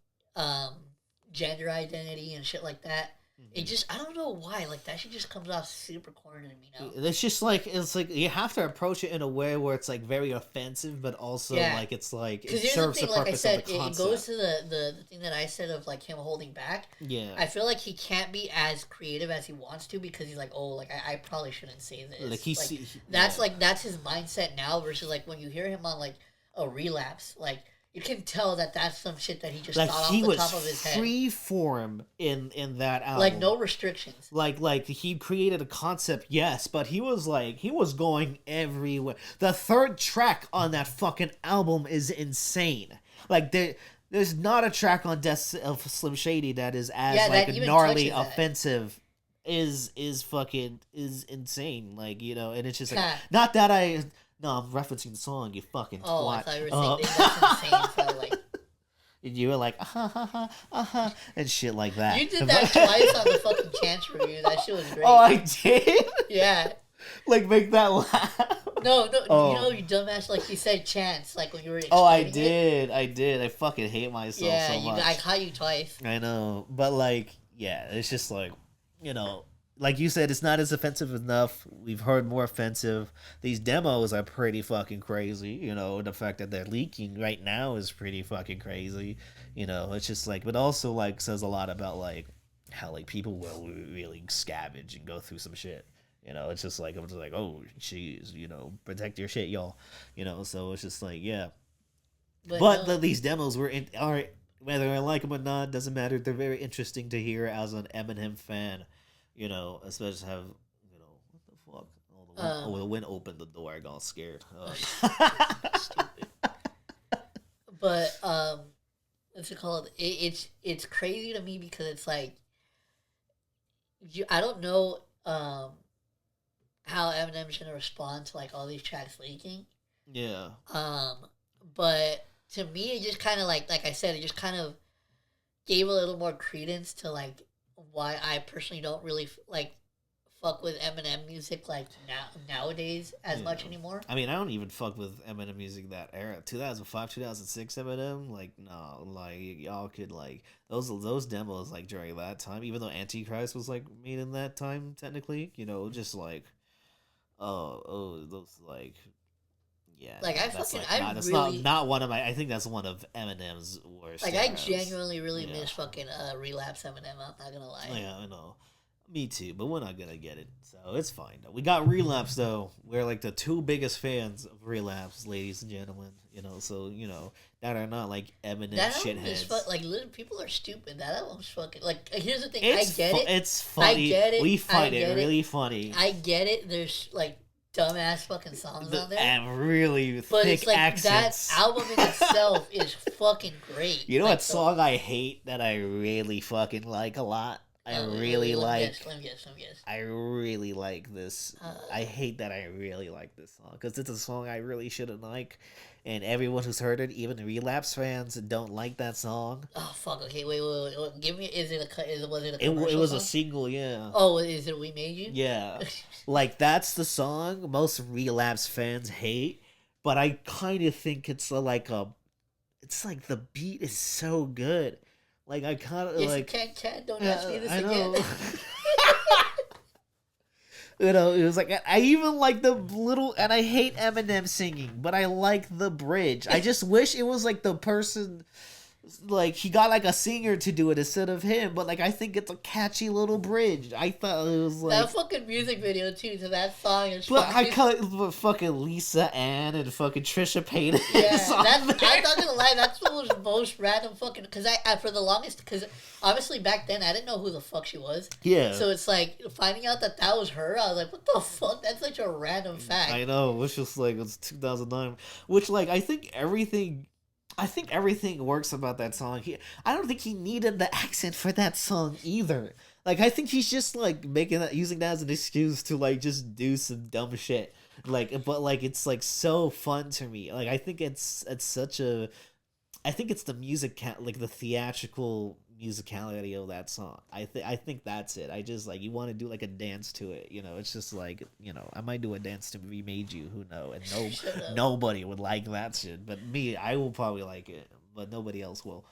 Speaker 1: gender identity and shit like that. It just, I don't know why, like, that shit just comes off super corny to me now.
Speaker 2: It's just, like, you have to approach it in a way where it's, like, very offensive, but also, like, it's, like, it serves the purpose of the concept.
Speaker 1: It goes to the thing that I said of, like, him holding back.
Speaker 2: Yeah.
Speaker 1: I feel like he can't be as creative as he wants to because he's like, oh, like, I probably shouldn't say this. That's his mindset now versus, like, when you hear him on, like, a Relapse, like, you can tell that that's some shit that he just thought off the top of his head.
Speaker 2: Free form in that album.
Speaker 1: Like, no restrictions.
Speaker 2: Like he created a concept, yes, but he was going everywhere. The third track on that fucking album is insane. Like, there's not a track on Death of Slim Shady that is as gnarly offensive. Is insane. Like, and it's just like, not that I... No, I'm referencing the song, you fucking twat.
Speaker 1: Oh, I thought you were saying that's insane. So, like...
Speaker 2: And you were like, and shit like that.
Speaker 1: You did that twice on the fucking Chance review. That shit was great.
Speaker 2: Oh, I did?
Speaker 1: Yeah.
Speaker 2: Like, make that laugh.
Speaker 1: No, you dumbass, like, you said Chance, like, when you were explaining
Speaker 2: I did. I fucking hate myself so much.
Speaker 1: I caught you twice.
Speaker 2: I know. But, like, yeah, it's just like, like you said, it's not as offensive enough. We've heard more offensive. These demos are pretty fucking crazy. The fact that they're leaking right now is pretty fucking crazy. It's just like, but also like says a lot about like how like people will really scavenge and go through some shit. It's just like, I'm just like, oh, jeez, protect your shit, y'all. So it's just like, yeah. But these demos are, whether I like them or not, doesn't matter. They're very interesting to hear as an Eminem fan. Especially have, what the fuck? The wind opened the door. I got scared.
Speaker 1: Stupid. But, what's it called? It's crazy to me because it's like, I don't know how Eminem's going to respond to, like, all these tracks leaking.
Speaker 2: Yeah.
Speaker 1: But to me, it just kind of, like I said, it just kind of gave a little more credence to, like, why I personally don't really, like, fuck with Eminem music like nowadays as much anymore.
Speaker 2: I mean, I don't even fuck with Eminem music that era. 2005, 2006 Eminem, like, no, like, y'all could, like, those demos, like, during that time, even though Antichrist was, like, made in that time, technically, you know, just, like, those, like, yeah.
Speaker 1: Like,
Speaker 2: that's
Speaker 1: really...
Speaker 2: not one of my, I think that's one of Eminem's worst
Speaker 1: Like,
Speaker 2: eras.
Speaker 1: I genuinely really miss fucking Relapse Eminem, I'm not gonna lie.
Speaker 2: Yeah, I know. Me too, but we're not gonna get it, so it's fine. We got Relapse though. We're like the two biggest fans of Relapse, ladies and gentlemen. You know, so you know that are not like Eminem shitheads.
Speaker 1: Like, little people are stupid. That album's fucking like. Here's the thing.
Speaker 2: It's
Speaker 1: I get it.
Speaker 2: It's funny. I get it. We find it really funny.
Speaker 1: I get it. There's like dumbass fucking songs out there
Speaker 2: and really
Speaker 1: but
Speaker 2: thick
Speaker 1: it's like
Speaker 2: accents.
Speaker 1: That album in itself is fucking great.
Speaker 2: You know what song I hate that I really fucking like a lot? I really like.
Speaker 1: Let me guess.
Speaker 2: I really like this. I hate that I really like this song because it's a song I really shouldn't like, and everyone who's heard it, even Relapse fans, don't like that song.
Speaker 1: Oh fuck! Okay, wait. Give me. Was it a commercial?
Speaker 2: It was
Speaker 1: song?
Speaker 2: a single, yeah.
Speaker 1: Oh, is it We Made You?
Speaker 2: Yeah, like that's the song most Relapse fans hate, but I kind of think it's like the beat is so good. Like, I kind of, like...
Speaker 1: Cat, don't ask me this again.
Speaker 2: You know, it was like, I even like the little... And I hate Eminem singing, but I like the bridge. I just wish it was, like, the person... Like, he got, like, a singer to do it instead of him, but, like, I think it's a catchy little bridge. I thought it was, like...
Speaker 1: That fucking music video, too, to that song is
Speaker 2: but I call it fucking Lisa Ann and fucking Trisha Paytas.
Speaker 1: Yeah, I'm not gonna lie, that's the most random fucking... Because I for the longest... Because, obviously, back then, I didn't know who the fuck she was.
Speaker 2: Yeah.
Speaker 1: So it's like, finding out that was her, I was like, what the fuck? That's such a random fact.
Speaker 2: I know, which was, like, it's 2009. Which, like, I think everything works about that song. I don't think he needed the accent for that song either. Like, I think he's just like using that as an excuse to like just do some dumb shit. Like, but like it's like so fun to me. Like, I think it's such a. I think it's the like the theatrical musicality of that song. I think that's it. I just like you want to do like a dance to it. You know, it's just like I might do a dance to We Made You. Who know? And nobody would like that shit. But me, I will probably like it. But nobody else will.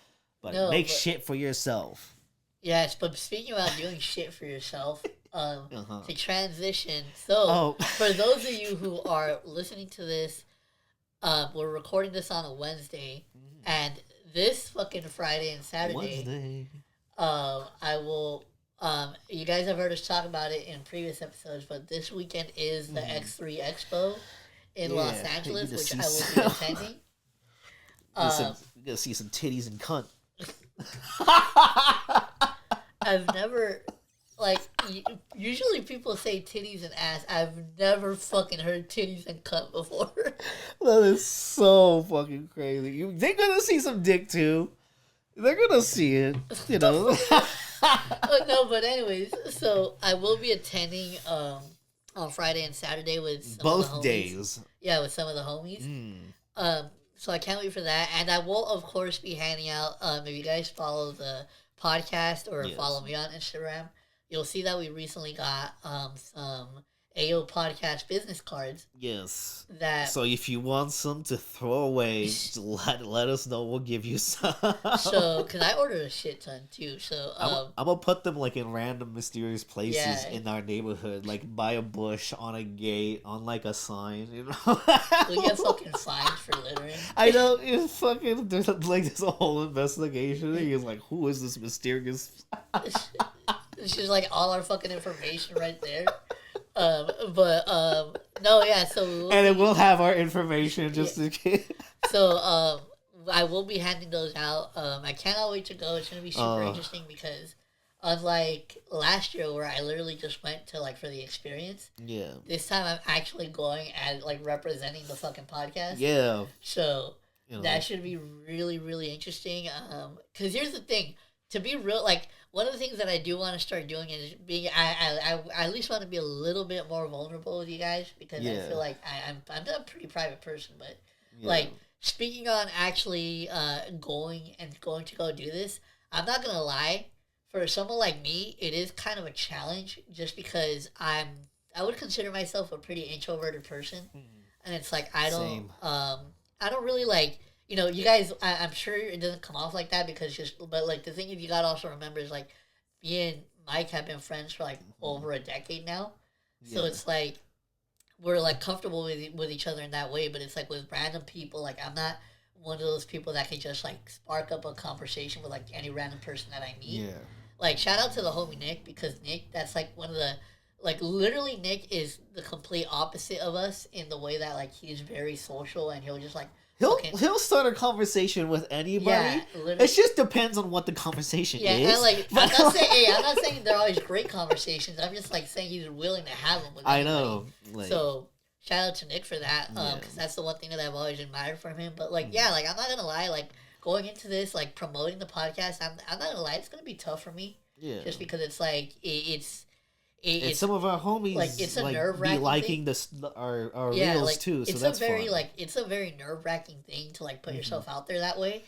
Speaker 2: But shit for yourself.
Speaker 1: Yes, but speaking about doing shit for yourself, to transition. So for those of you who are listening to this, we're recording this on a Wednesday. And this fucking Friday and Saturday,
Speaker 2: Wednesday.
Speaker 1: I will. You guys have heard us talk about it in previous episodes, but this weekend is the X3 Expo in Los Angeles, which I will be attending.
Speaker 2: You're gonna see some titties and cunt.
Speaker 1: I've never. Like, usually people say titties and ass. I've never fucking heard titties and cunt before.
Speaker 2: That is so fucking crazy. They're gonna see some dick too. They're gonna see it, you know.
Speaker 1: No, but anyways, so I will be attending on Friday and Saturday with some
Speaker 2: both
Speaker 1: of the homies.
Speaker 2: days.
Speaker 1: Yeah, with some of the homies. So I can't wait for that, and I will of course be handing out. If you guys follow the podcast or follow me on Instagram, you'll see that we recently got some AO Podcast business cards.
Speaker 2: Yes.
Speaker 1: So
Speaker 2: if you want some to throw away, let us know. We'll give you some.
Speaker 1: So, because I ordered a shit ton too. So
Speaker 2: I'm gonna put them like in random mysterious places in our neighborhood, like by a bush, on a gate, on like a sign. You know.
Speaker 1: We get fucking fined for littering.
Speaker 2: I know. It's fucking. There's a whole investigation. He's like, who is this mysterious?
Speaker 1: It's just like all our fucking information right there. No, yeah, so...
Speaker 2: And then we'll have our information just in case.
Speaker 1: So, I will be handing those out. I cannot wait to go. It's going to be super interesting because unlike last year where I literally just went to, like, for the experience.
Speaker 2: Yeah.
Speaker 1: This time I'm actually going and, like, representing the fucking podcast.
Speaker 2: Yeah.
Speaker 1: So, that should be really, really interesting. Because here's the thing. To be real, like... One of the things that I do want to start doing is being, I at least want to be a little bit more vulnerable with you guys because I feel like I'm a pretty private person, but like speaking on actually going to go do this, I'm not gonna lie. for someone like me, it is kind of a challenge just because I would consider myself a pretty introverted person, and it's like I don't really like, you know, you guys. I'm sure it doesn't come off like that because but like the thing is, you gotta also remember is like me and Mike have been friends for like over a decade now, so it's like we're like comfortable with each other in that way. But it's like with random people, like I'm not one of those people that can just like spark up a conversation with like any random person that I meet.
Speaker 2: Yeah.
Speaker 1: Like shout out to the homie Nick, because Nick, that's like one of the, like literally Nick is the complete opposite of us in the way that like he's very social and he'll just like
Speaker 2: he'll start a conversation with anybody.
Speaker 1: Yeah, literally.
Speaker 2: It just depends on what the conversation is.
Speaker 1: Yeah, and like I'm not saying they're always great conversations. I'm just like saying he's willing to have them with anybody. I know. Like, so shout out to Nick for that, because that's the one thing that I've always admired from him. But like, yeah, like I'm not gonna lie, like going into this, like promoting the podcast, I'm not gonna lie, it's gonna be tough for me. Yeah. Just because it's like it's
Speaker 2: some of our homies
Speaker 1: like it's a
Speaker 2: like,
Speaker 1: nerve-wracking
Speaker 2: be liking
Speaker 1: thing.
Speaker 2: Our reels
Speaker 1: like,
Speaker 2: too. So
Speaker 1: it's
Speaker 2: that's
Speaker 1: a very
Speaker 2: fun.
Speaker 1: it's a very nerve-wracking thing to like put yourself out there that way.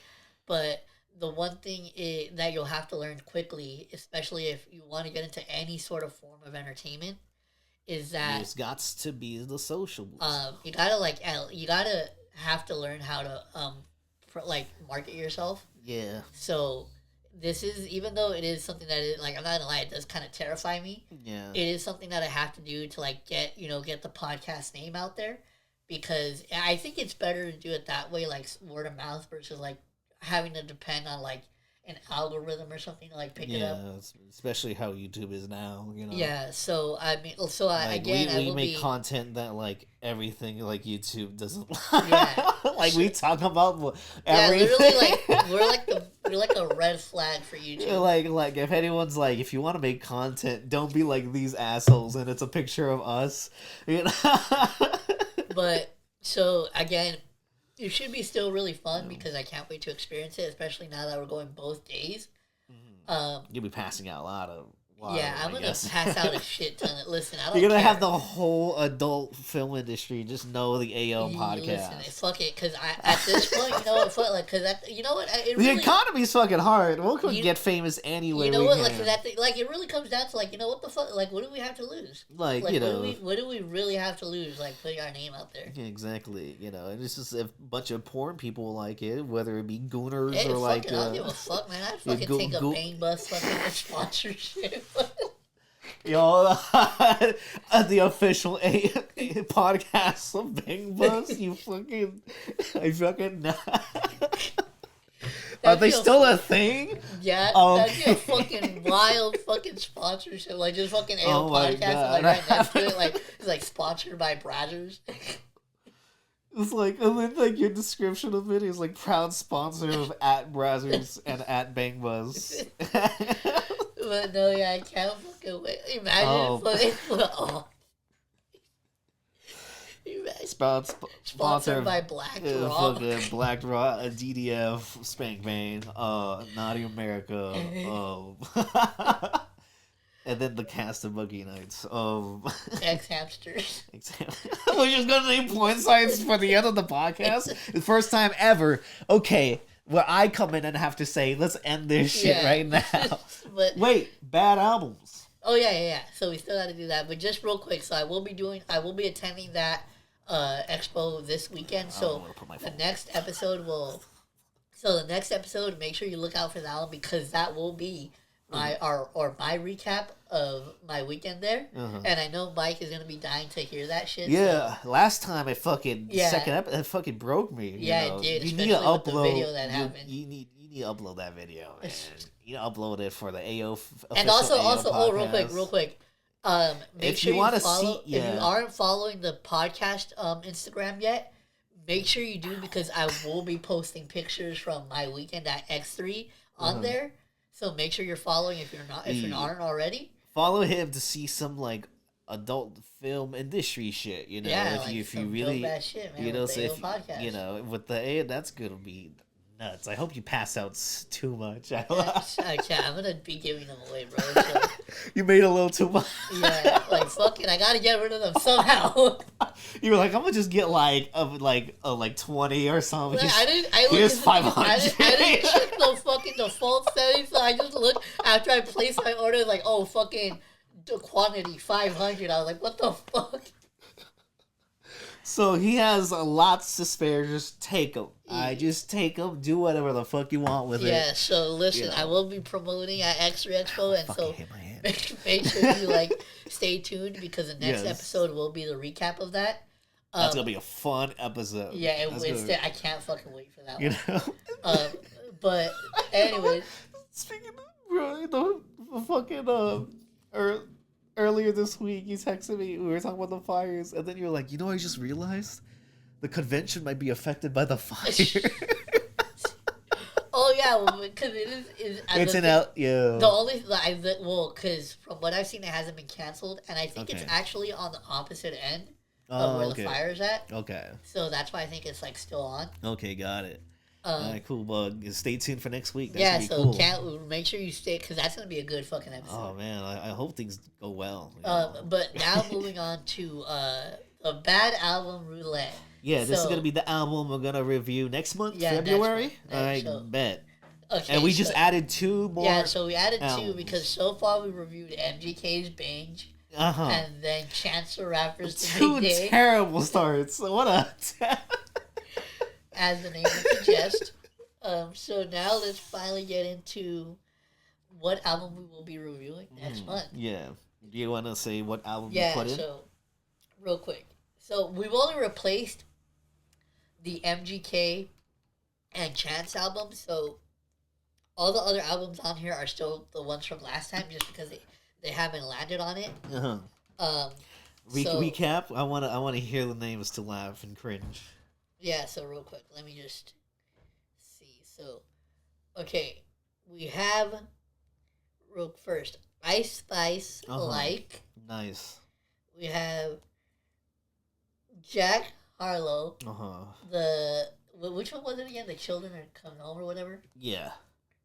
Speaker 1: But the one thing that you'll have to learn quickly, especially if you want to get into any sort of form of entertainment, is that
Speaker 2: it's got to be the social.
Speaker 1: You gotta have to learn how to market yourself.
Speaker 2: Yeah.
Speaker 1: So this is, even though it is something that is like, I'm not gonna lie, it does kind of terrify me.
Speaker 2: Yeah.
Speaker 1: It is something that I have to do to like get the podcast name out there, because I think it's better to do it that way, like word of mouth, versus like having to depend on like an algorithm or something to like pick it up.
Speaker 2: Yeah, especially how YouTube is now, you know.
Speaker 1: Yeah, so I mean,
Speaker 2: we make content that like everything like YouTube doesn't. Yeah, like we talk about everything.
Speaker 1: Yeah, literally, like we're like a red flag for YouTube.
Speaker 2: Like if anyone's like, if you want to make content, don't be like these assholes, and it's a picture of us, you know.
Speaker 1: But so again, it should be still really fun, because I can't wait to experience it, especially now that we're going both days.
Speaker 2: You'll be passing out a lot of
Speaker 1: Yeah, I'm going to pass out a shit ton. Listen, I don't
Speaker 2: You're going to
Speaker 1: care.
Speaker 2: have the whole adult film industry just know the AO podcast.
Speaker 1: Listen, fuck it, because at this point, you know what, fuck, like, because you know what, it
Speaker 2: the
Speaker 1: really,
Speaker 2: economy's fucking hard. We'll get famous anyway.
Speaker 1: You know what, like, like, it really comes down to, like, you know, what the fuck, like, what do we have to lose?
Speaker 2: Like you know.
Speaker 1: What do we really have to lose, like, putting our name out there?
Speaker 2: Exactly, you know, and it's just a bunch of porn people like it, whether it be gooners or
Speaker 1: like... I don't give a fuck, man. I'd fucking take a bang bus fucking sponsorship.
Speaker 2: Yo, the official podcast of Bang Bus, I fucking are they still a thing?
Speaker 1: Yeah, that'd be a fucking wild fucking sponsorship, like just fucking AO podcast, and like right next to it, like it's like sponsored by Brazzers.
Speaker 2: It's like, and then like your description of it is like proud sponsor of @Brazzers and @BangBuzz.
Speaker 1: But no, yeah, I can't fucking wait. Imagine fucking sponsored by Black Rock.
Speaker 2: Fucking Black Rock, DDF, Spank Bang, Naughty America, and then the cast of Boogie Nights.
Speaker 1: X-Hamsters.
Speaker 2: We're just gonna name porn sites for the end of the podcast? The first time ever. Okay, where I come in and have to say, let's end this shit right now.
Speaker 1: But
Speaker 2: wait, bad albums.
Speaker 1: Oh yeah. So we still got to do that, but just real quick. So I will be attending that expo this weekend. So the next episode make sure you look out for that one, because that will be my recap of my weekend there. And I know Mike is gonna be dying to hear that shit.
Speaker 2: Yeah, so. Last time it fucking second episode, it fucking broke me.
Speaker 1: It did. You need to upload the video that happened.
Speaker 2: You need to upload that video, man. You upload it for the AO.
Speaker 1: And also, real quick. Make sure you follow. If you aren't following the podcast Instagram yet, make sure you do, because I will be posting pictures from my weekend at X3 on there. So make sure you're following if you're not already.
Speaker 2: Follow him to see some like adult film industry shit. You know, if you really shit, man, you know, so if you know with the A, that's gonna be nuts. I hope you pass out too much.
Speaker 1: I'm gonna be giving them away, bro. So.
Speaker 2: You made a little too much.
Speaker 1: Yeah, like fucking, I gotta get rid of them somehow.
Speaker 2: You were like, I'm gonna just get like 20 or something.
Speaker 1: Like,
Speaker 2: Just,
Speaker 1: I didn't.
Speaker 2: here's 500.
Speaker 1: I didn't check the fucking default settings, so I just looked after I placed my order. Like, oh, fucking the quantity 500. I was like, what the fuck?
Speaker 2: So he has lots to spare. Just take them. I just take them. Do whatever the fuck you want with it.
Speaker 1: Yeah. So listen,
Speaker 2: You know.
Speaker 1: I will be promoting at X3 Expo, and so
Speaker 2: hit my hand.
Speaker 1: make sure you like stay tuned because the next
Speaker 2: Yes.
Speaker 1: episode will be the recap of that.
Speaker 2: That's gonna be a fun episode.
Speaker 1: Yeah, I can't fucking wait for that
Speaker 2: You
Speaker 1: one.
Speaker 2: know.
Speaker 1: But anyways,
Speaker 2: Speaking of, bro, the fucking earlier this week, you texted me. We were talking about the fires, and then you were like, I just realized the convention might be affected by the fire.
Speaker 1: oh yeah, well, because
Speaker 2: It's an out. Yeah.
Speaker 1: The only because from what I've seen, it hasn't been canceled, and I think it's
Speaker 2: Okay.
Speaker 1: actually on the opposite end of where the fire's at.
Speaker 2: Okay.
Speaker 1: So that's why I think it's like still on.
Speaker 2: Okay, got it. All right, cool. Bug. Stay tuned for next week. That's
Speaker 1: Yeah,
Speaker 2: gonna be
Speaker 1: so
Speaker 2: cool.
Speaker 1: make sure you stay because that's gonna be a good fucking episode.
Speaker 2: Oh man, I hope things go well.
Speaker 1: But now moving on to a bad album roulette.
Speaker 2: Yeah, this is gonna be the album we're gonna review next month,
Speaker 1: Yeah, next
Speaker 2: February.
Speaker 1: month.
Speaker 2: I
Speaker 1: So-
Speaker 2: bet.
Speaker 1: Okay,
Speaker 2: And we just added 2 more.
Speaker 1: Yeah, so we added 2
Speaker 2: albums.
Speaker 1: because so far we reviewed MGK's Binge
Speaker 2: Uh-huh.
Speaker 1: and then Chance the Rapper's The
Speaker 2: 2
Speaker 1: Big Day,
Speaker 2: terrible starts. What a.
Speaker 1: as the name would suggest. So now let's finally get into what album we will be reviewing next month.
Speaker 2: Yeah. Do you want to say what album you
Speaker 1: Yeah,
Speaker 2: put in?
Speaker 1: so real quick. So we've only replaced the MGK and Chance albums, so all the other albums on here are still the ones from last time just because they haven't landed on it.
Speaker 2: Uh-huh.
Speaker 1: So,
Speaker 2: Recap. I wanna hear the names to laugh and cringe.
Speaker 1: yeah, so real quick, let me just see. So, okay, we have first Ice Spice Like.
Speaker 2: Nice.
Speaker 1: We have Jack Harlow. Which one was it again? The Children Are Coming Home or whatever.
Speaker 2: Yeah.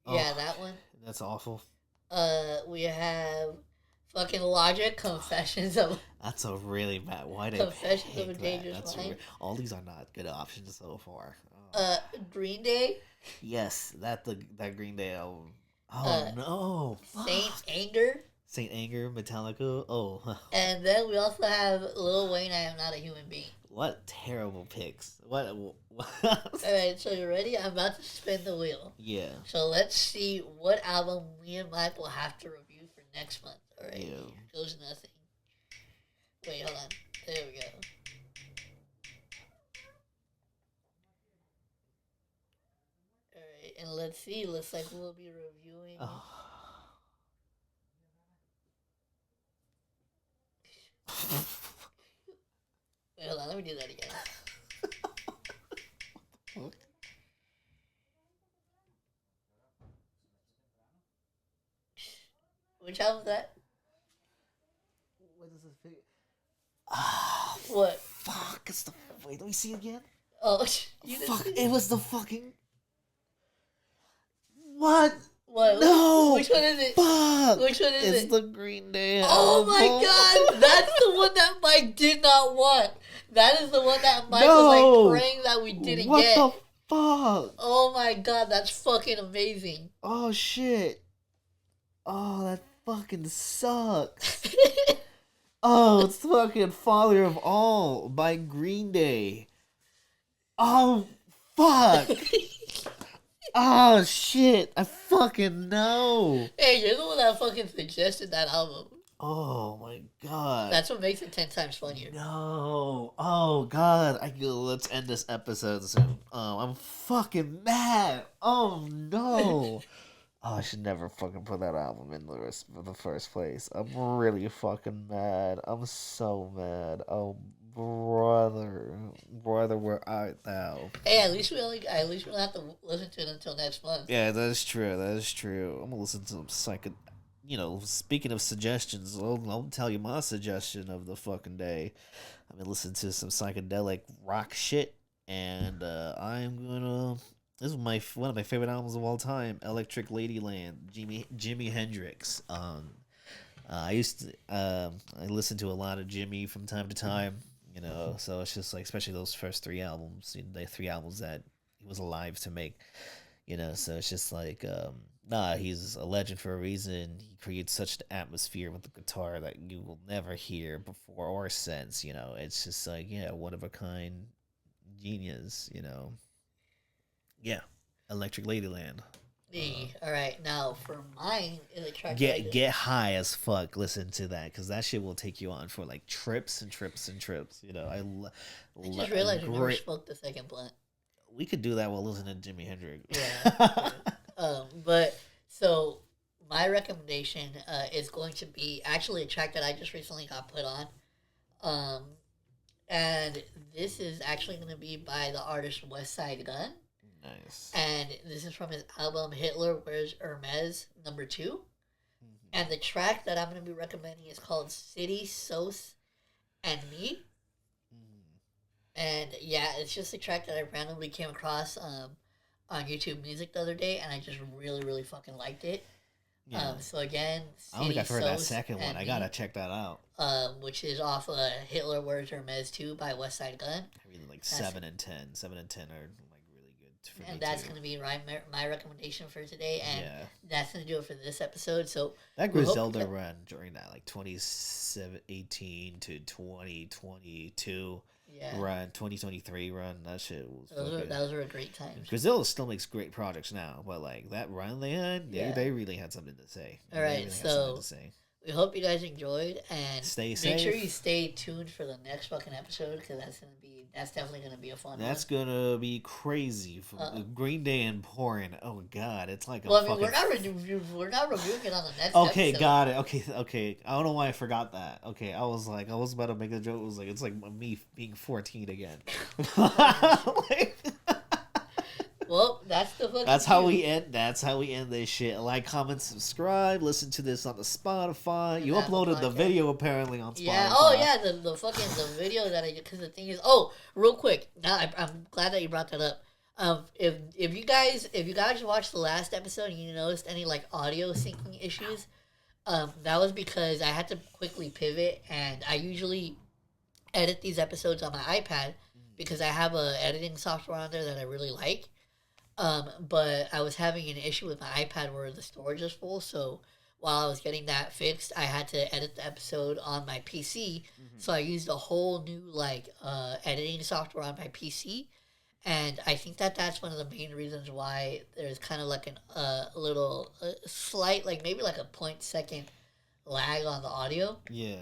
Speaker 1: Yeah, that one.
Speaker 2: That's awful.
Speaker 1: We have fucking Logic, Confessions of.
Speaker 2: That's a really bad. Why did
Speaker 1: Confessions
Speaker 2: I
Speaker 1: of a
Speaker 2: pick
Speaker 1: Dangerous
Speaker 2: that?
Speaker 1: Mind.
Speaker 2: All these are not good options so far. Oh.
Speaker 1: Green Day.
Speaker 2: Yes, that Green Day album. Oh no.
Speaker 1: Saint Anger.
Speaker 2: Saint Anger, Metallica. Oh.
Speaker 1: And then we also have Lil Wayne, I Am Not a Human Being.
Speaker 2: What terrible picks. What?
Speaker 1: Alright, so you ready? I'm about to spin the wheel.
Speaker 2: Yeah.
Speaker 1: So let's see what album me and Mike will have to review for next month. Alright,
Speaker 2: Yeah.
Speaker 1: here goes nothing. Wait, hold on. There we go. Alright, and let's see. Looks like we'll be reviewing.
Speaker 2: Oh.
Speaker 1: Wait, hold on. Let me do that again. Which album's that?
Speaker 2: What is this figure?
Speaker 1: What?
Speaker 2: Fuck! It's the. Wait, let me see again.
Speaker 1: Oh, you
Speaker 2: Fuck!
Speaker 1: didn't.
Speaker 2: It was the fucking. What?
Speaker 1: What?
Speaker 2: No!
Speaker 1: Which one is it?
Speaker 2: Fuck!
Speaker 1: Which one is
Speaker 2: it's
Speaker 1: it?
Speaker 2: the Green Day.
Speaker 1: Oh my
Speaker 2: album.
Speaker 1: god! That's the one that Mike did not want. That is the one that Mike
Speaker 2: No!
Speaker 1: was like praying that we didn't
Speaker 2: What
Speaker 1: get.
Speaker 2: the fuck?
Speaker 1: Oh my god, that's fucking amazing.
Speaker 2: Oh shit! Oh, that fucking sucks. Oh, it's fucking Father of All by Green Day. Oh, fuck. Oh, shit. I fucking know.
Speaker 1: Hey, you're the one that fucking suggested that album.
Speaker 2: Oh, my God.
Speaker 1: That's what makes it 10 times funnier.
Speaker 2: No. Oh, God. Let's end this episode soon. Oh, I'm fucking mad. Oh, no. Oh, I should never fucking put that album in the first place. I'm really fucking mad. I'm so mad. Oh, brother, where art thou?
Speaker 1: Hey, at least we don't have to listen to it until next month.
Speaker 2: Yeah, that is true. That is true. I'm gonna listen to some speaking of suggestions, I'll tell you my suggestion of the fucking day. I'm gonna listen to some psychedelic rock shit, and I'm gonna. This is one of my favorite albums of all time, Electric Ladyland, Jimi Hendrix. I listened to a lot of Jimmy from time to time. You know, so it's just like, especially those first three albums, the three albums that he was alive to make. You know, so it's just like, nah, he's a legend for a reason. He creates such an atmosphere with the guitar that you will never hear before or since. You know, it's just like, yeah, one of a kind genius. You know, yeah, Electric Ladyland.
Speaker 1: All right, now for mine, the track
Speaker 2: Get high as fuck. Listen to that, because that shit will take you on for like trips and trips and trips. You know,
Speaker 1: I just realized we never smoked the second blunt.
Speaker 2: We could do that while listening to Jimi Hendrix.
Speaker 1: Yeah. But so my recommendation is going to be actually a track that I just recently got put on, and this is actually going to be by the artist West Side Gun.
Speaker 2: Nice.
Speaker 1: And this is from his album Hitler Wears Hermes #2. Mm-hmm. And the track that I'm going to be recommending is called City, Sos, and Me. Mm. And yeah, it's just a track that I randomly came across on YouTube Music the other day, and I just really, really fucking liked it. Yeah. So again, City,
Speaker 2: I don't think I've heard that
Speaker 1: Sos,
Speaker 2: second one. I gotta check that out.
Speaker 1: Which is off Hitler Wears Hermes 2 by West Side Gun.
Speaker 2: I really like 7 and 10. 7 and 10 are
Speaker 1: and that's going to be my recommendation for today, and that's going to do it for this episode. So
Speaker 2: that Griselda run during that like 2018 to 2022 run, 2023 run, that shit was
Speaker 1: those were a great time.
Speaker 2: Griselda still makes great projects now, but like that run they had, they really had something to say.
Speaker 1: All right, really so we hope you guys enjoyed, and
Speaker 2: stay safe.
Speaker 1: Make sure you stay tuned for the next fucking episode, because that's definitely gonna be a fun.
Speaker 2: That's gonna be crazy. Green Day and Pouring. Oh god, it's like
Speaker 1: we're not reviewing it on the next.
Speaker 2: Okay,
Speaker 1: episode.
Speaker 2: got it. Okay. I don't know why I forgot that. Okay, I was about to make a joke. It was like, it's like me being 14 again.
Speaker 1: Well, that's the fucking.
Speaker 2: That's how we end. That's how we end this shit. Like, comment, subscribe. Listen to this on the Spotify. You uploaded the video apparently on Spotify.
Speaker 1: Yeah. Oh yeah, the fucking the video that I did. Because the thing is, real quick. Now I'm glad that you brought that up. If you guys watched the last episode and you noticed any like audio syncing issues, that was because I had to quickly pivot, and I usually edit these episodes on my iPad because I have a editing software on there that I really like. But I was having an issue with my iPad where the storage is full, so while I was getting that fixed, I had to edit the episode on my PC. Mm-hmm. So I used a whole new editing software on my PC, and I think that's one of the main reasons why there's kind of like a slight, like maybe like a 0.2 lag on the audio.
Speaker 2: Yeah.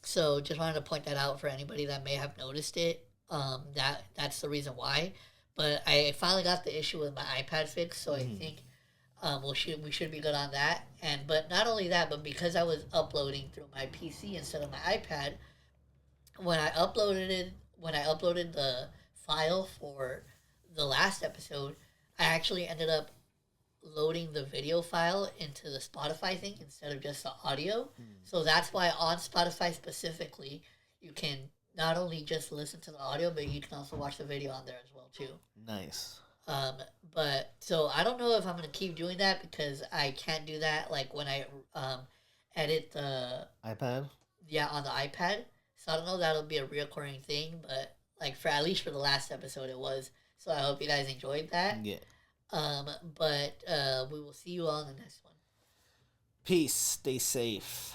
Speaker 1: So just wanted to point that out for anybody that may have noticed it. That's the reason why. But I finally got the issue with my iPad fixed, so I think we should be good on that. But not only that, but because I was uploading through my PC instead of my iPad, when I uploaded the file for the last episode, I actually ended up loading the video file into the Spotify thing instead of just the audio. So that's why on Spotify specifically, you can not only just listen to the audio, but you can also watch the video on there as well too.
Speaker 2: Nice.
Speaker 1: But so I don't know if I'm gonna keep doing that, because I can't do that like when I edit the
Speaker 2: iPad.
Speaker 1: Yeah, on the iPad. So I don't know if that'll be a reoccurring thing, but like at least for the last episode it was. So I hope you guys enjoyed that.
Speaker 2: Yeah.
Speaker 1: But we will see you all in the next one.
Speaker 2: Peace. Stay safe.